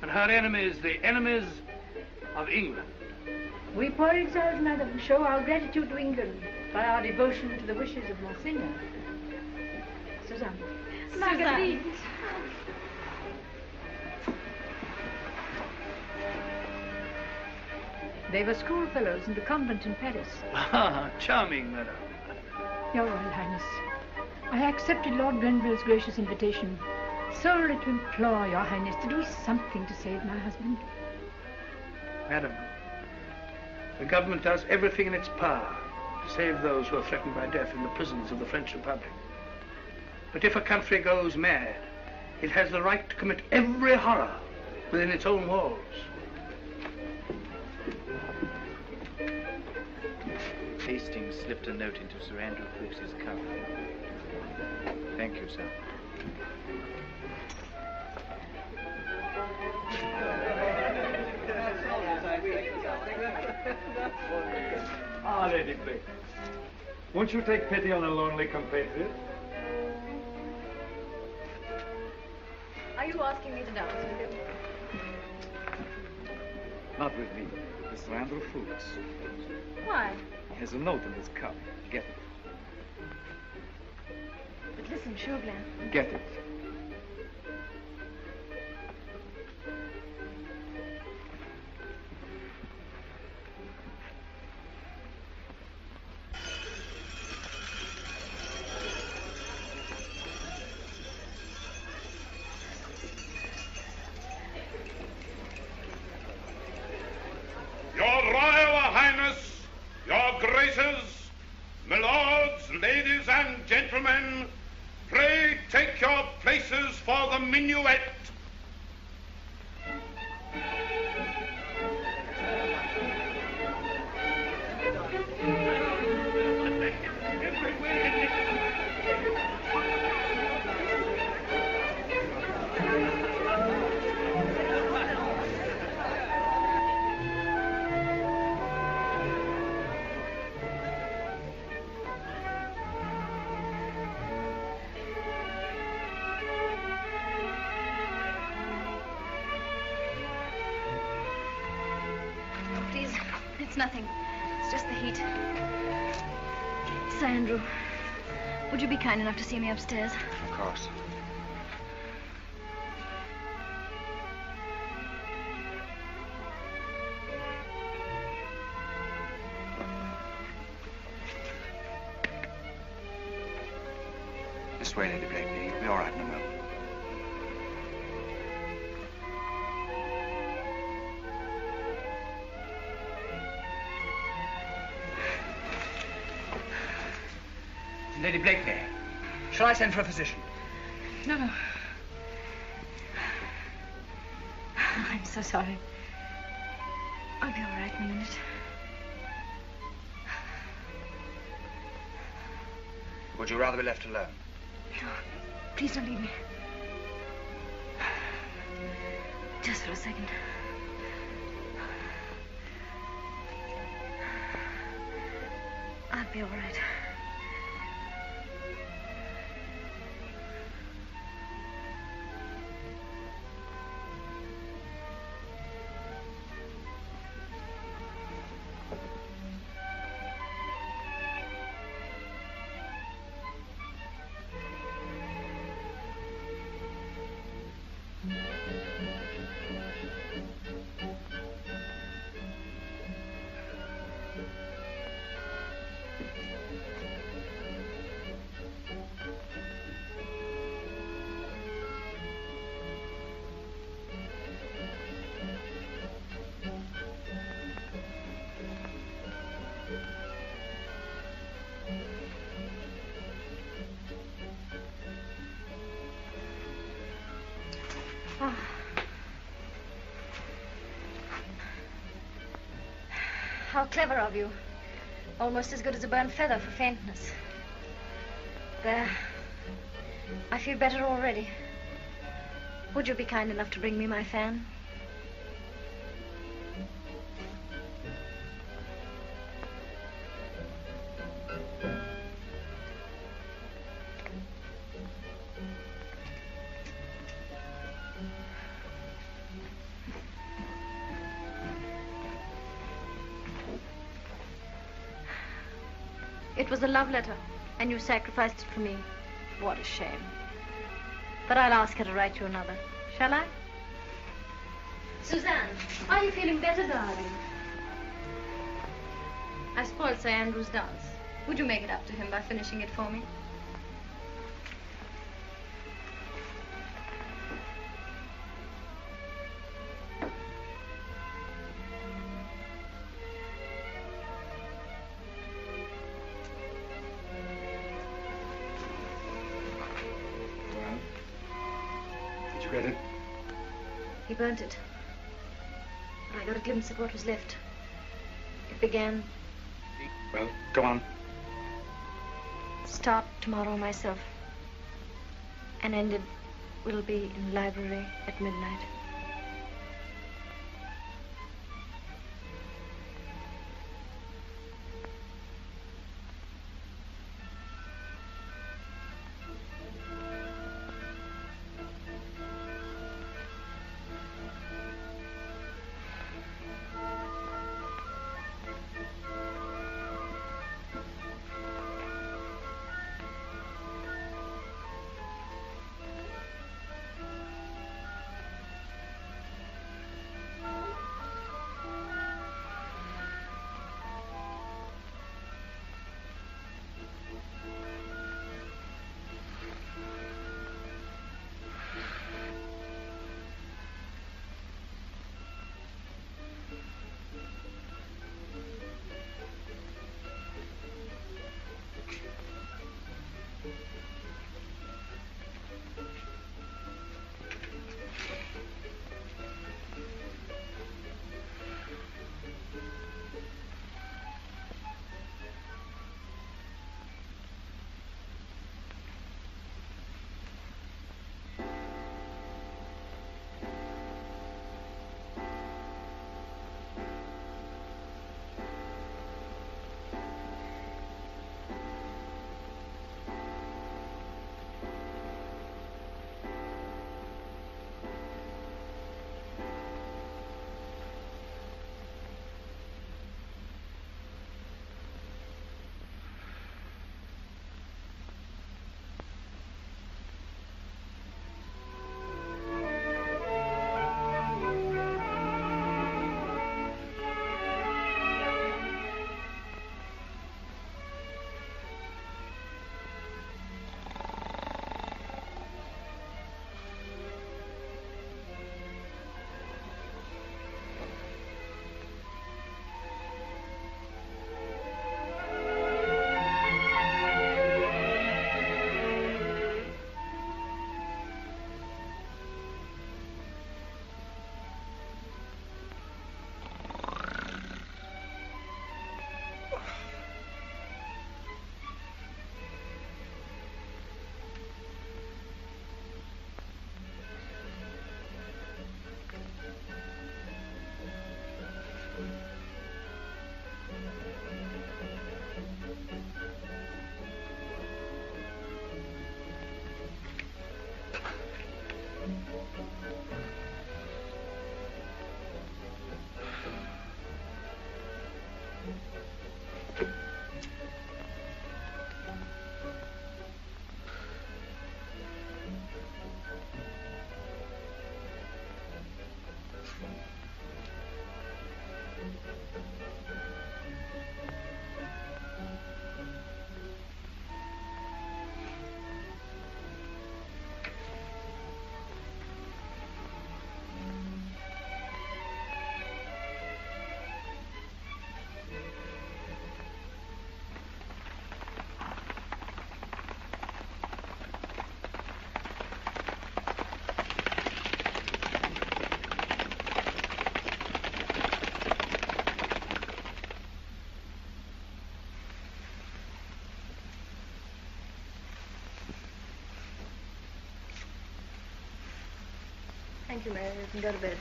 and her enemies the enemies of England. We poor exiles, madam, show our gratitude to England by our devotion to the wishes of Monseigneur. Suzanne. Marguerite. They were schoolfellows in the convent in Paris. Ah, charming, madam. Your Royal Highness, I accepted Lord Grenville's gracious invitation solely to implore your Highness to do something to save my husband. Madam, the government does everything in its power to save those who are threatened by death in the prisons of the French Republic. But if a country goes mad, it has the right to commit every horror within its own walls. Hastings slipped a note into Sir Andrew Fuchs's cuff. Thank you, sir. Ah, Lady Blakeney. Won't you take pity on a lonely compatriot? Are you asking me to dance with you? Not with me, with Sir Andrew Fuchs. Why? He has a note in his cuff. Get it. But listen, Chauvelin. Get it. Your Royal Highness, for the minuet. It's nothing. It's just the heat. Sir Andrew, would you be kind enough to see me upstairs? Of course. This way, Lady Blakeney. You'll be all right in a moment. Lady Blakeney, shall I send for a physician? No, no. I'm so sorry. I'll be all right in a minute. Would you rather be left alone? No, please don't leave me. Just for a second. I'll be all right. How clever of you. Almost as good as a burnt feather for faintness. There. I feel better already. Would you be kind enough to bring me my fan? It was a love letter, and you sacrificed it for me. What a shame. But I'll ask her to write you another. Shall I? Suzanne, are you feeling better, darling? I spoiled Sir Andrew's dance. Would you make it up to him by finishing it for me? He burnt it. But I got a glimpse of what was left. It began... Well, go on. Start tomorrow myself. And ended will be in the library at midnight. Thank you, Mary. You can go to bed.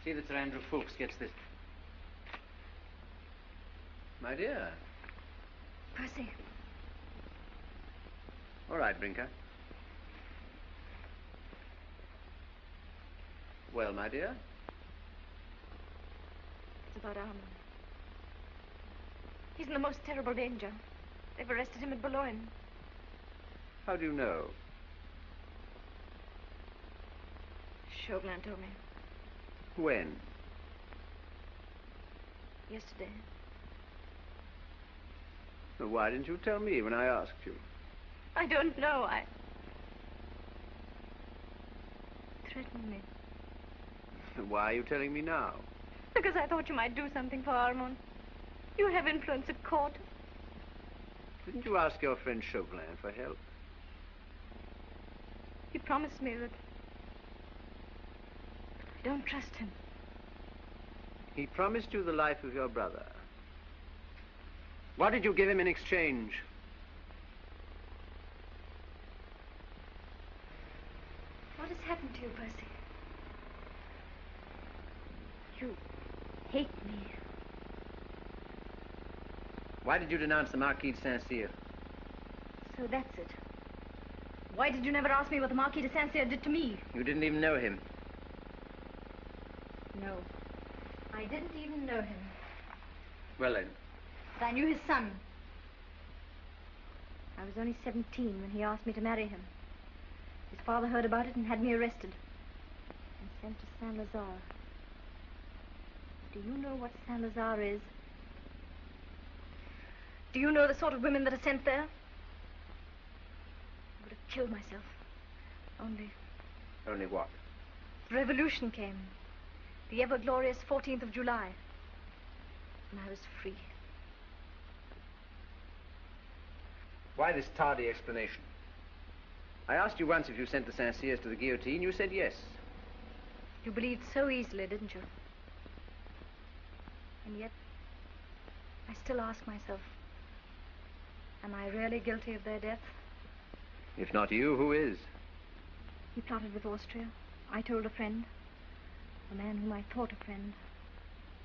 See that Sir Andrew Ffoulkes gets this. My dear. Percy. All right, Brinker. Well, my dear? It's about Armand. He's in the most terrible danger. They've arrested him at Boulogne. How do you know? Chauvelin told me. When? Yesterday. Well, why didn't you tell me when I asked you? I don't know. Threatened me. Why are you telling me now? Because I thought you might do something for Armand. You have influence at court. Didn't you ask your friend Chauvelin for help? He promised me that... I don't trust him. He promised you the life of your brother. What did you give him in exchange? What has happened to you, Percy? You hate me. Why did you denounce the Marquis de Saint-Cyr? So that's it. Why did you never ask me what the Marquis de Saint-Cyr did to me? You didn't even know him. No. I didn't even know him. Well, then. But I knew his son. I was only 17 when he asked me to marry him. His father heard about it and had me arrested. And sent to Saint-Lazare. Do you know what Saint-Lazare is? Do you know the sort of women that are sent there? I would have killed myself. Only... Only what? The revolution came. The ever-glorious 14th of July. And I was free. Why this tardy explanation? I asked you once if you sent the Saint-Cyrs to the guillotine. You said yes. You believed so easily, didn't you? And yet, I still ask myself, am I really guilty of their death? If not you, who is? He plotted with Austria. I told a friend. A man whom I thought a friend.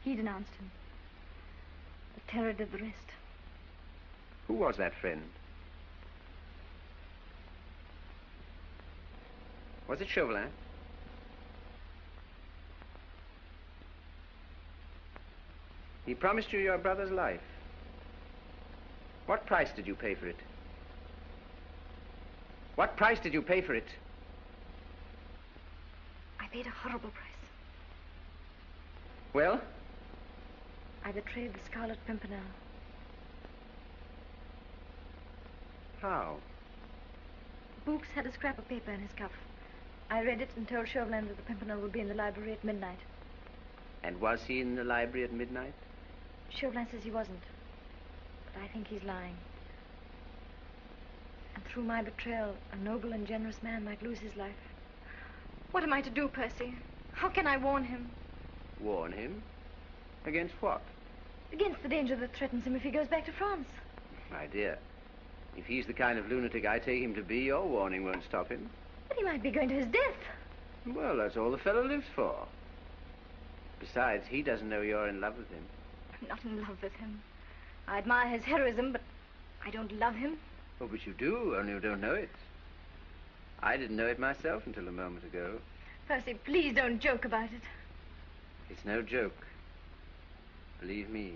He denounced him. The terror did the rest. Who was that friend? Was it Chauvelin? He promised you your brother's life. What price did you pay for it? What price did you pay for it? I paid a horrible price. Well? I betrayed the Scarlet Pimpernel. How? Books had a scrap of paper in his cuff. I read it and told Chauvelin that the Pimpernel would be in the library at midnight. And was he in the library at midnight? Chauvelin says he wasn't. But I think he's lying. And through my betrayal, a noble and generous man might lose his life. What am I to do, Percy? How can I warn him? Warn him? Against what? Against the danger that threatens him if he goes back to France. My dear, if he's the kind of lunatic I take him to be, your warning won't stop him. But he might be going to his death. Well, that's all the fellow lives for. Besides, he doesn't know you're in love with him. I'm not in love with him. I admire his heroism, but I don't love him. Oh, but you do, only you don't know it. I didn't know it myself until a moment ago. Percy, please don't joke about it. It's no joke. Believe me.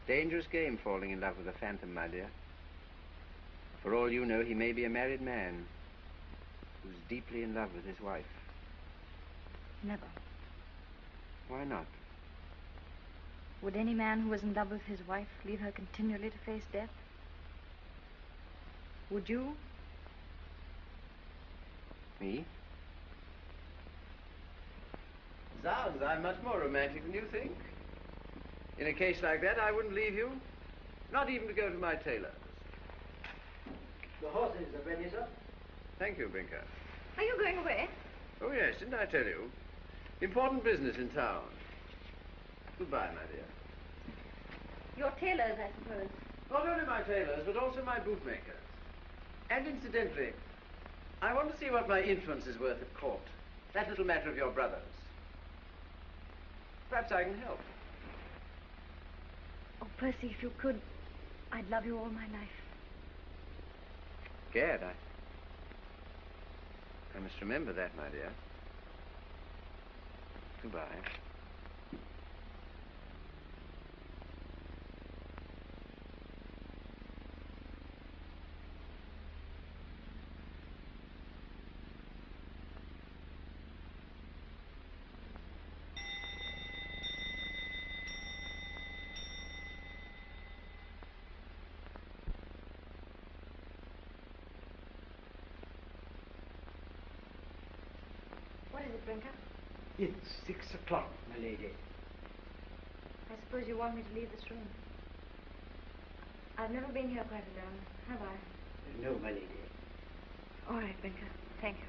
Dangerous game falling in love with a phantom, my dear. For all you know, he may be a married man who's deeply in love with his wife. Never. Why not? Would any man who was in love with his wife leave her continually to face death? Would you? Me? Zounds, I'm much more romantic than you think. In a case like that, I wouldn't leave you. Not even to go to my tailor's. The horses are ready, sir. Thank you, Brinker. Are you going away? Oh, yes, didn't I tell you? Important business in town. Goodbye, my dear. Your tailors, I suppose. Not only my tailors, but also my bootmakers. And incidentally, I want to see what my influence is worth at court. That little matter of your brother's. Perhaps I can help. Oh, Percy, if you could, I'd love you all my life. Gad, I must remember that, my dear. Goodbye. What is it, Brinker? It's 6 o'clock, my lady. I suppose you want me to leave this room. I've never been here quite alone, have I? No, my lady. All right, Brinker. Thank you.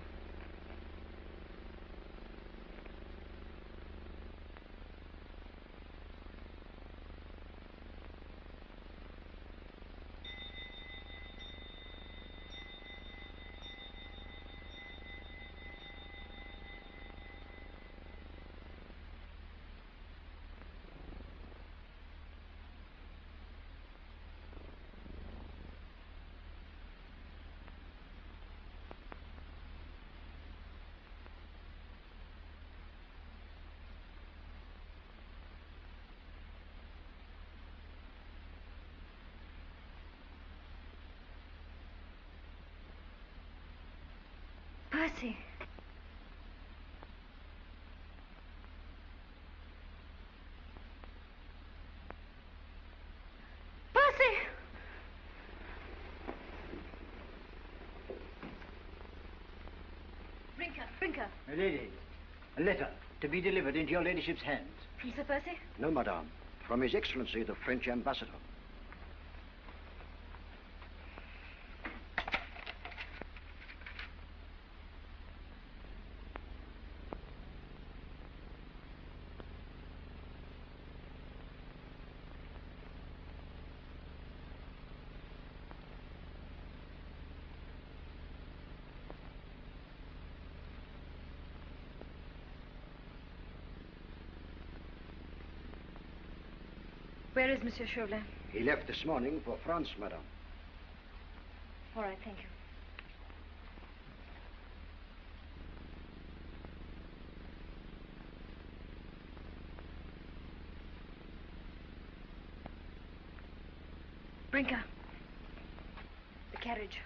Percy. Percy! Brinker. My lady, a letter to be delivered into your ladyship's hands. From Sir Percy? No, madame. From His Excellency, the French ambassador. Where is Monsieur Chauvelin? He left this morning for France, madame. All right, thank you. Brinker. The carriage.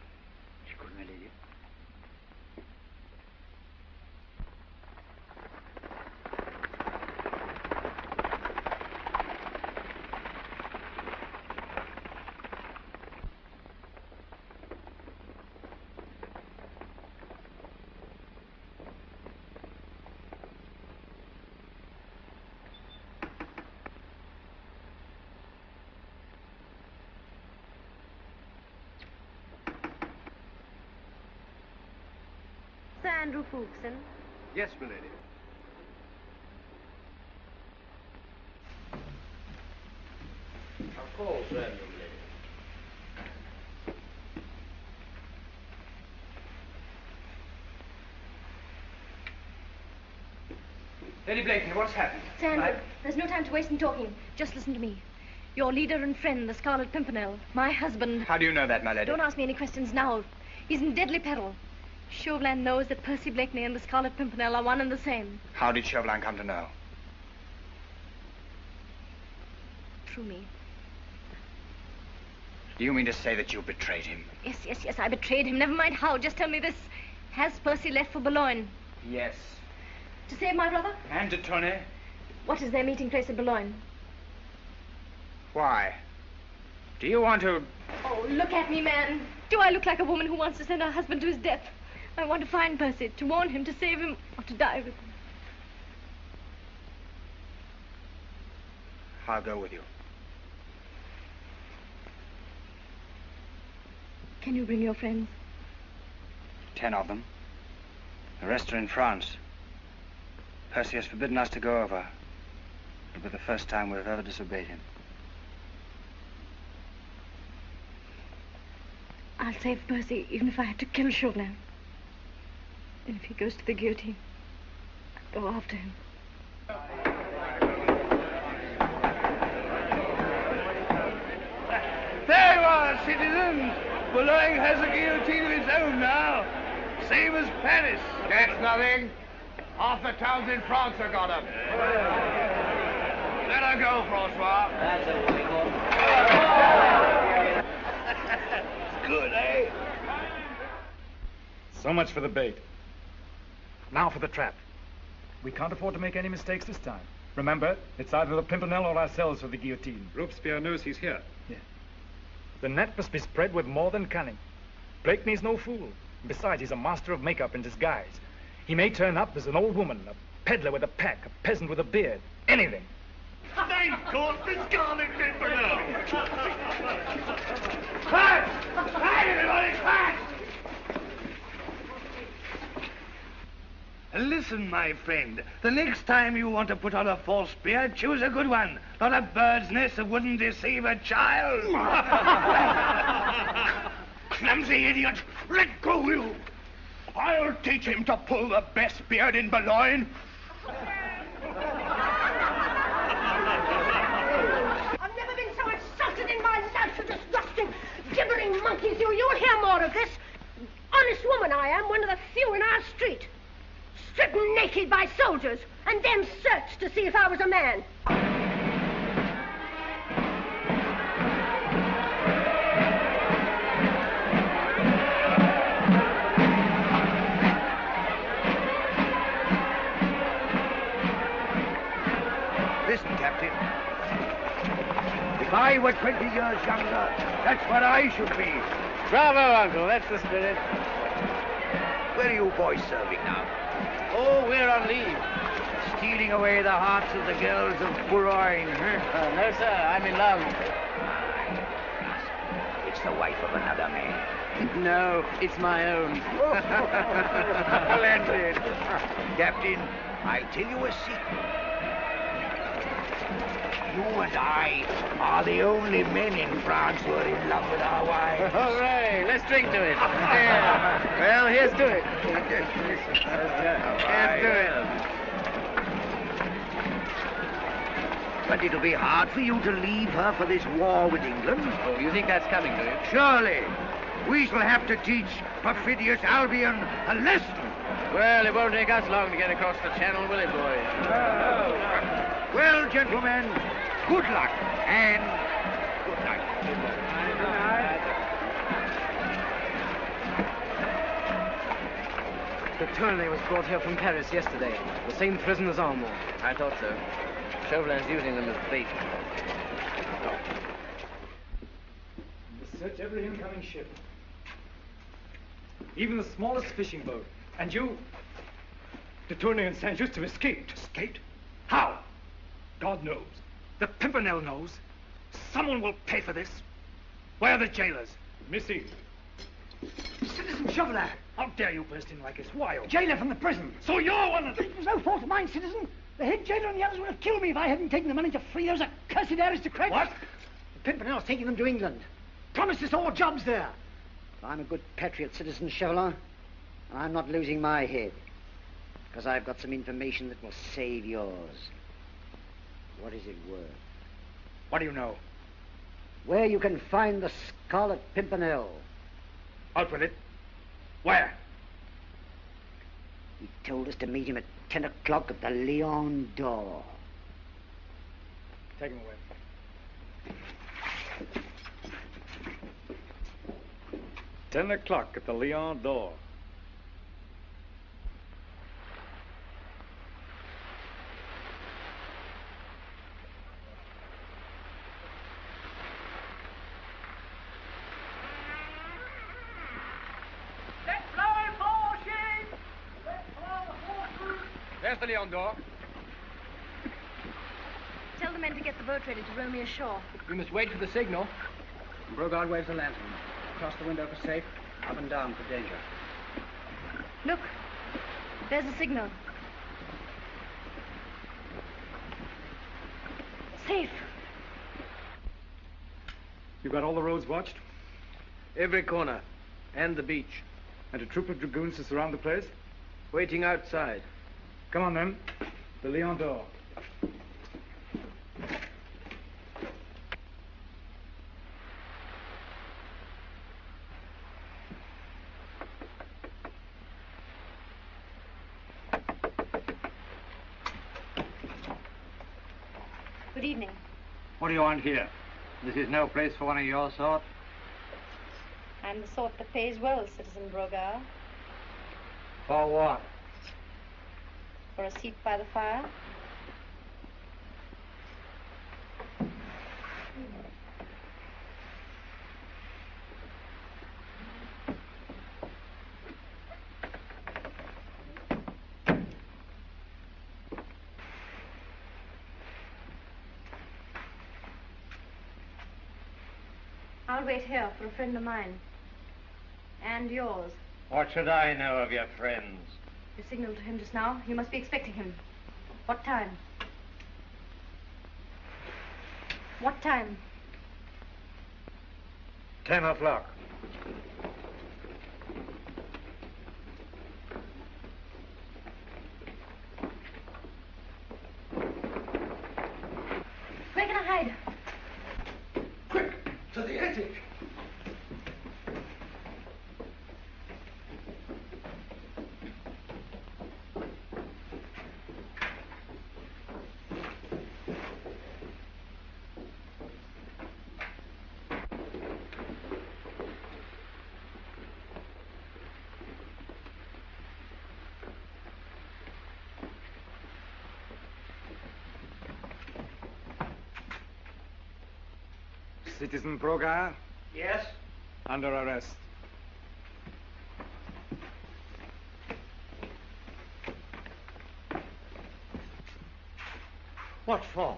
Good, my lady. Andrew Fulkson? Yes, my lady. I'll call Sir Andrew, my lady. Lady Blakeney, what's happened? Sir Andrew, there's no time to waste in talking. Just listen to me. Your leader and friend, the Scarlet Pimpernel, my husband... How do you know that, my lady? Don't ask me any questions now. He's in deadly peril. Chauvelin knows that Percy Blakeney and the Scarlet Pimpernel are one and the same. How did Chauvelin come to know? Through me. Do you mean to say that you betrayed him? Yes, I betrayed him. Never mind how. Just tell me this. Has Percy left for Boulogne? Yes. To save my brother? And to Tony? What is their meeting place at Boulogne? Why? Do you want to... Oh, look at me, man. Do I look like a woman who wants to send her husband to his death? I want to find Percy, to warn him, to save him, or to die with him. I'll go with you. Can you bring your friends? 10 of them. The rest are in France. Percy has forbidden us to go over. It'll be the first time we've ever disobeyed him. I'll save Percy, even if I have to kill Chauvelin. And if he goes to the guillotine, I'll go after him. There you are, citizens! Boulogne has a guillotine of its own now. Same as Paris. That's nothing. Half the towns in France have got them. Let her go, Francois. That's a wiggle. Good, eh? So much for the bait. Now for the trap. We can't afford to make any mistakes this time. Remember, it's either the Pimpernel or ourselves for the guillotine. Robespierre knows he's here. Yeah. The net must be spread with more than cunning. Blakeney's no fool. Besides, he's a master of makeup and disguise. He may turn up as an old woman, a peddler with a pack, a peasant with a beard, anything. They've caught the Scarlet Pimpernel! Fast! Fast, everybody, fast! Listen, my friend. The next time you want to put on a false beard, choose a good one. Not a bird's nest that wouldn't deceive a child. Clumsy idiot! Let go, you! I'll teach him to pull the best beard in Boulogne. I've never been so insulted in my life, you disgusting, gibbering monkeys. You'll hear more of this. Honest woman I am, one of the few in our street. Stripped naked by soldiers, and then searched to see if I was a man. Listen, Captain. If I were 20 years younger, that's what I should be. Bravo, Uncle. That's the spirit. Where are you boys serving now? Oh, we're on leave. Stealing away the hearts of the girls of Boulogne, huh? No, sir. I'm in love. It's the wife of another man. No, it's my own. Splendid. Captain, I'll tell you a secret. You and I are the only men in France who are in love with our wives. Hooray! Let's drink to it. Yeah. Well, here's to it. Here's to it. But it'll be hard for you to leave her for this war with England. Oh, you think that's coming, do you? Surely. We shall have to teach perfidious Albion a lesson. Well, it won't take us long to get across the channel, will it, boys? Well, gentlemen, good luck and good night. The Tournay was brought here from Paris yesterday. The same prison as Armand. I thought so. Chauvelin's using them as bait. Search every incoming ship. Even the smallest fishing boat. And you... The Tournay and Saint-Just have escaped. Escaped? How? God knows. The Pimpernel knows. Someone will pay for this. Where are the jailers? Missy. Citizen Chauvelin, How dare you burst in like this? Why? Jailer from the prison. So you're one of them. It was no fault of mine, citizen. The head jailer and the others would have killed me if I hadn't taken the money to free those accursed aristocrats. What? Pimpernel's taking them to England. Promised us all jobs there. I'm a good patriot, Citizen Chauvelin. I'm not losing my head. Because I've got some information that will save yours. What is it worth? What do you know? Where you can find the Scarlet Pimpernel. Out with it. Where? He told us to meet him at 10 o'clock at the Lion d'Or. Take him away. 10 o'clock at the Lion d'Or. There's the Lion d'Or. Tell the men to get the boat ready to row me ashore. We must wait for the signal. Brogard waves a lantern. Across the window for safe, up and down for danger. Look, there's the signal. Safe. You got all the roads watched? Every corner. And the beach. And a troop of dragoons to surround the place? Waiting outside. Come on, then. The Lion d'Or. Good evening. What do you want here? This is no place for one of your sort. I'm the sort that pays well, Citizen Brogard. For what? For a seat by the fire. I'll wait here for a friend of mine. And yours. What should I know of your friends? You signaled to him just now. You must be expecting him. What time? What time? 10 o'clock. Where can I hide? Quick, to the attic. Citizen Brogard? Yes? Under arrest. What for?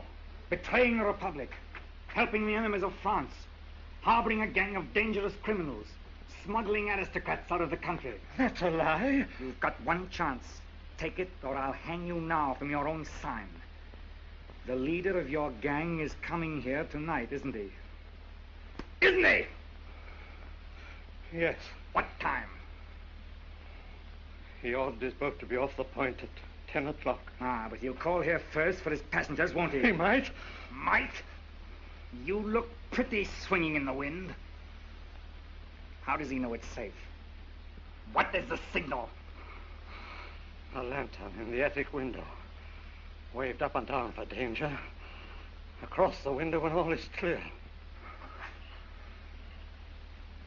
Betraying the Republic, helping the enemies of France, harboring a gang of dangerous criminals, smuggling aristocrats out of the country. That's a lie. You've got one chance. Take it, or I'll hang you now from your own sign. The leader of your gang is coming here tonight, isn't he? Isn't he? Yes. What time? He ordered his boat to be off the point at 10 o'clock. Ah, but he'll call here first for his passengers, won't he? He might. Might? You look pretty swinging in the wind. How does he know it's safe? What is the signal? A lantern in the attic window. Waved up and down for danger. Across the window when all is clear.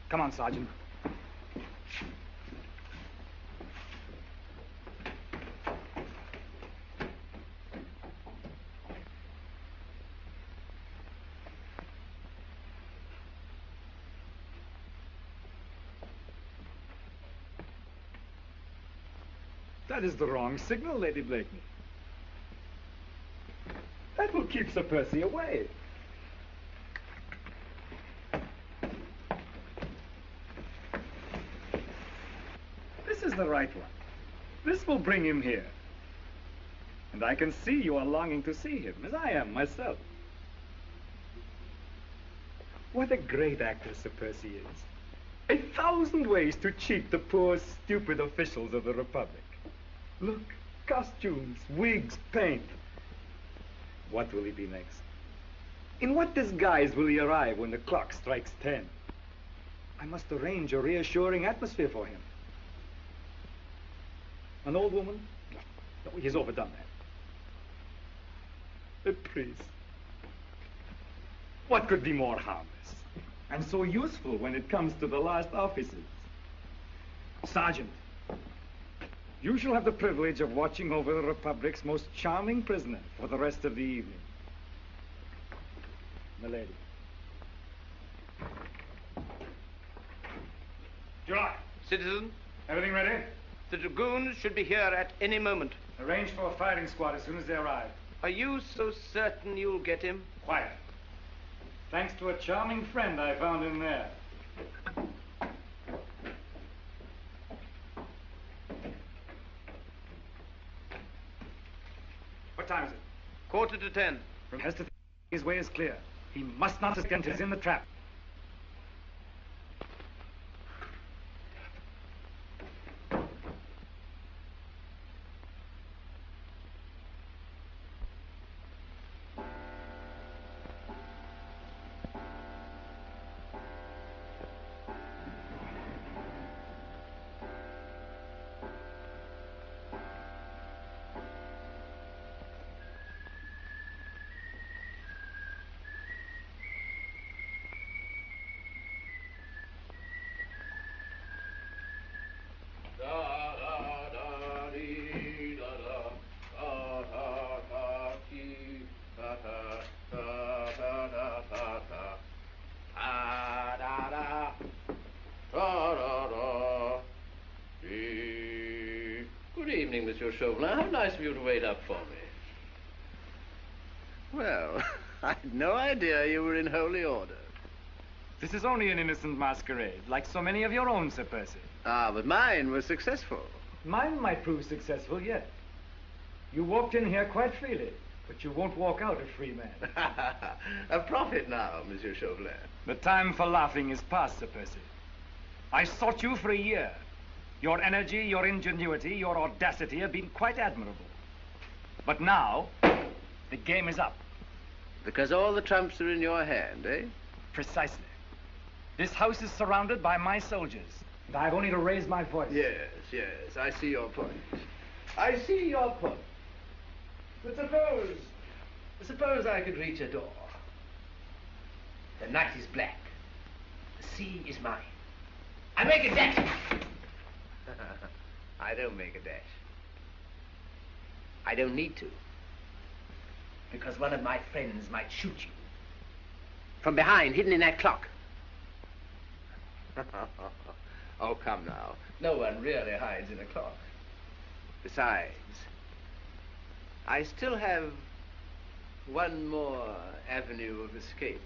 Come on, Sergeant. That is the wrong signal, Lady Blakeney. That will keep Sir Percy away. is the right one. This will bring him here. And I can see you are longing to see him, as I am myself. What a great actor Sir Percy is. 1,000 ways to cheat the poor, stupid officials of the Republic. Look, costumes, wigs, paint. What will he be next? In what disguise will he arrive when the clock strikes 10? I must arrange a reassuring atmosphere for him. An old woman? No, he's overdone that. A priest. What could be more harmless? And so useful when it comes to the last offices. Sergeant, you shall have the privilege of watching over the Republic's most charming prisoner for the rest of the evening. Milady. July. Citizen. Everything ready? The dragoons should be here at any moment. Arrange for a firing squad as soon as they arrive. Are you so certain you'll get him? Quiet. Thanks to a charming friend I found in there. What time is it? 9:45. From Hester, his way is clear. He must not enter. He's in the trap. Chauvelin, how nice of you to wait up for me. Well, I'd no idea you were in holy order. This is only an innocent masquerade, like so many of your own, Sir Percy. Ah, but mine was successful. Mine might prove successful yet. You walked in here quite freely, but you won't walk out a free man. A prophet now, Monsieur Chauvelin. The time for laughing is past, Sir Percy. I sought you for a year. Your energy, your ingenuity, your audacity have been quite admirable. But now, the game is up. Because all the trumps are in your hand, eh? Precisely. This house is surrounded by my soldiers, and I have only to raise my voice. Yes, yes, I see your point. I see your point. But suppose I could reach a door. The night is black. The sea is mine. I make a dash. I don't make a dash. I don't need to. Because one of my friends might shoot you. From behind, hidden in that clock. Oh, come now. No one really hides in a clock. Besides, I still have one more avenue of escape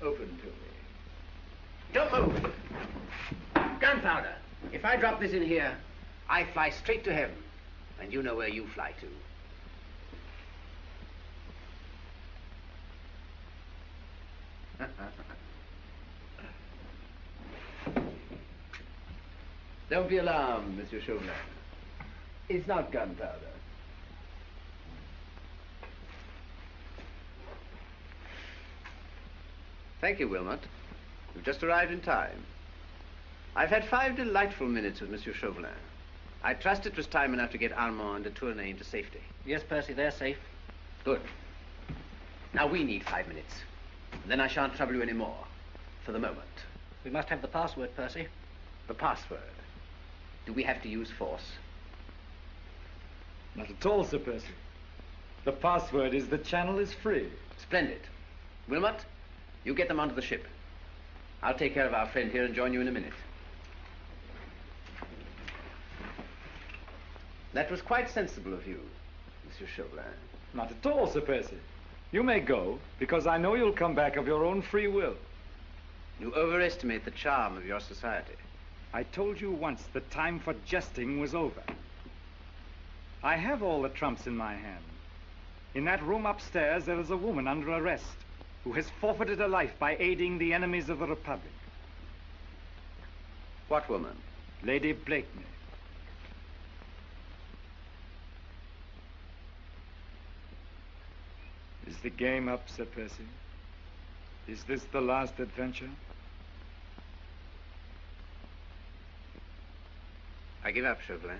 open to me. Don't move. Gunpowder. If I drop this in here, I fly straight to heaven. And you know where you fly to. Don't be alarmed, Monsieur Chauvelin. It's not gunpowder. Thank you, Wilmot. You've just arrived in time. I've had 5 delightful minutes with Monsieur Chauvelin. I trust it was time enough to get Armand and Tournay into safety. Yes, Percy, they're safe. Good. Now we need 5 minutes. Then I shan't trouble you any more. For the moment. We must have the password, Percy. The password? Do we have to use force? Not at all, Sir Percy. The password is the channel is free. Splendid. Wilmot, you get them onto the ship. I'll take care of our friend here and join you in a minute. That was quite sensible of you, Monsieur Chauvelin. Not at all, Sir Percy. You may go, because I know you'll come back of your own free will. You overestimate the charm of your society. I told you once the time for jesting was over. I have all the trumps in my hand. In that room upstairs, there is a woman under arrest who has forfeited her life by aiding the enemies of the Republic. What woman? Lady Blakeney. Is the game up, Sir Percy? Is this the last adventure? I give up, Chauvelin.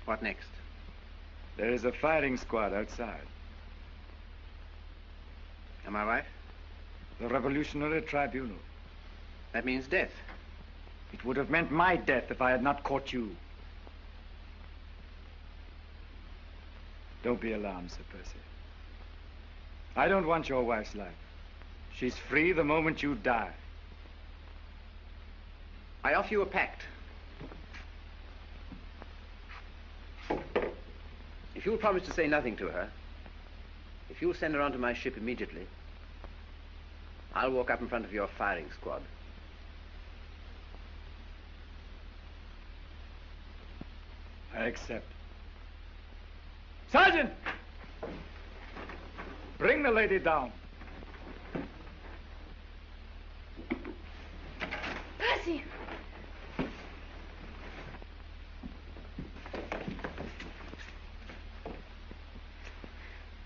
What next? There is a firing squad outside. And my wife? The Revolutionary Tribunal. That means death. It would have meant my death if I had not caught you. Don't be alarmed, Sir Percy. I don't want your wife's life. She's free the moment you die. I offer you a pact. If you'll promise to say nothing to her, if you'll send her onto my ship immediately, I'll walk up in front of your firing squad. I accept. Sergeant! Bring the lady down. Percy!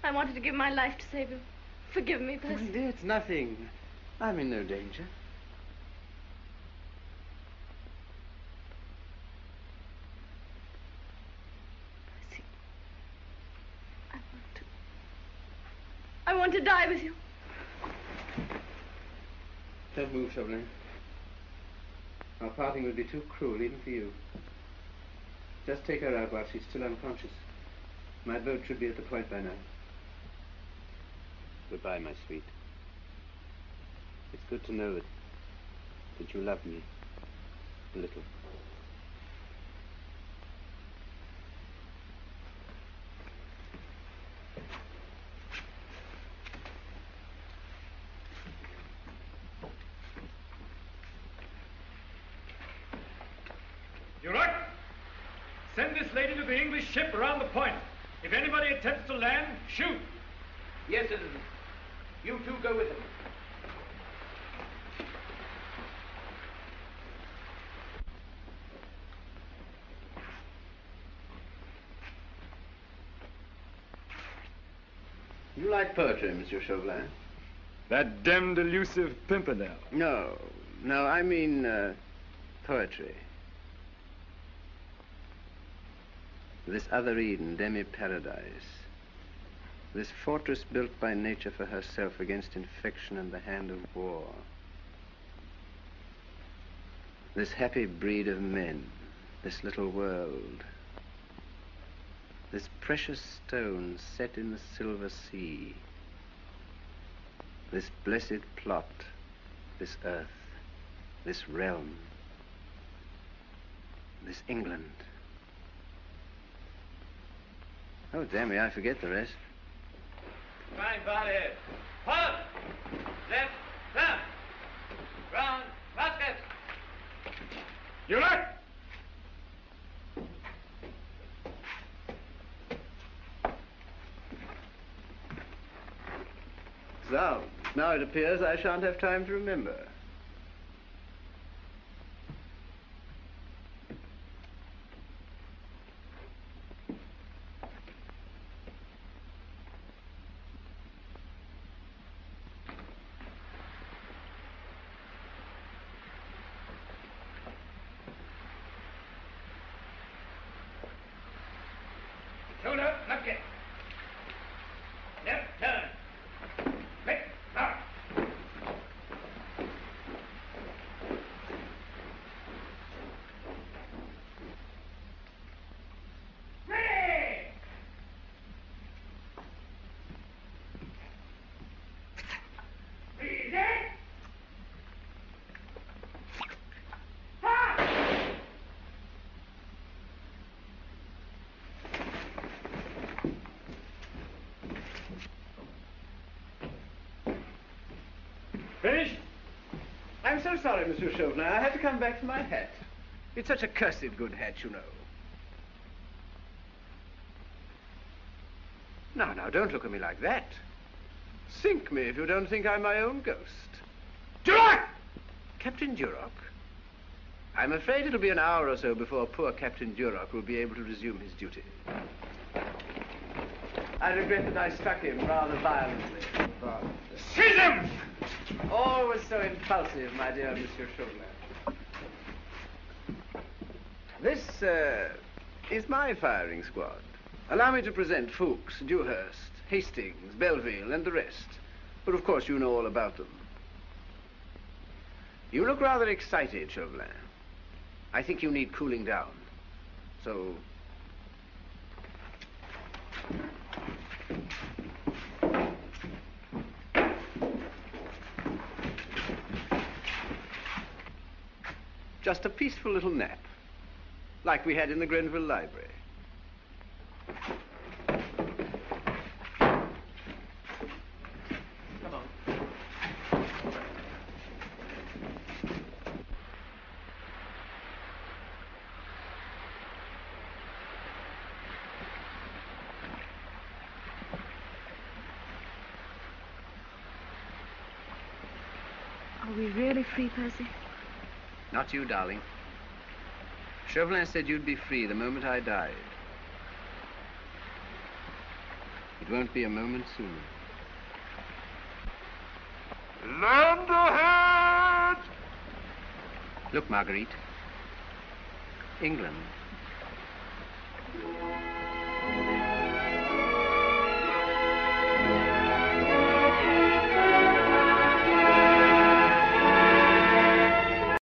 I wanted to give my life to save you. Forgive me, Percy. My dear, it's nothing. I'm in no danger. Percy, I want to die with you. Don't move, Chauvelin. Our parting would be too cruel, even for you. Just take her out while she's still unconscious. My boat should be at the point by now. Goodbye, my sweet. It's good to know that you love me a little. You're right. Send this lady to the English ship around the point. If anybody attempts to land, shoot. Yes, citizen. You two go with him. You like poetry, Monsieur Chauvelin? That damned elusive Pimpernel. No, I mean poetry. This other Eden, demi-paradise. This fortress built by nature for herself against infection and the hand of war. This happy breed of men, this little world. This precious stone set in the silver sea. This blessed plot, this earth, this realm, this England. Oh, damn me, I forget the rest. Fine, far ahead. Forward! Left, down. Round, basket. You right! So, now it appears I shan't have time to remember. Shoulder, left kick. Left turn. Left, out. Ready! Easy. Ha! Finished? I'm so sorry, Monsieur Chauvelin. I had to come back for my hat. It's such a cursed good hat, you know. Now, don't look at me like that. Sink me if you don't think I'm my own ghost. Duroc! Captain Duroc? I'm afraid it'll be an hour or so before poor Captain Duroc will be able to resume his duty. I regret that I struck him rather violently. Seize him! Always so impulsive, my dear Monsieur Chauvelin. This, is my firing squad. Allow me to present Fuchs, Dewhurst, Hastings, Belleville, and the rest. But of course you know all about them. You look rather excited, Chauvelin. I think you need cooling down. So... just a peaceful little nap, like we had in the Grenville Library. Come on. Are we really free, Percy? Not you, darling. Chauvelin said you'd be free the moment I died. It won't be a moment sooner. Land ahead! Look, Marguerite. England.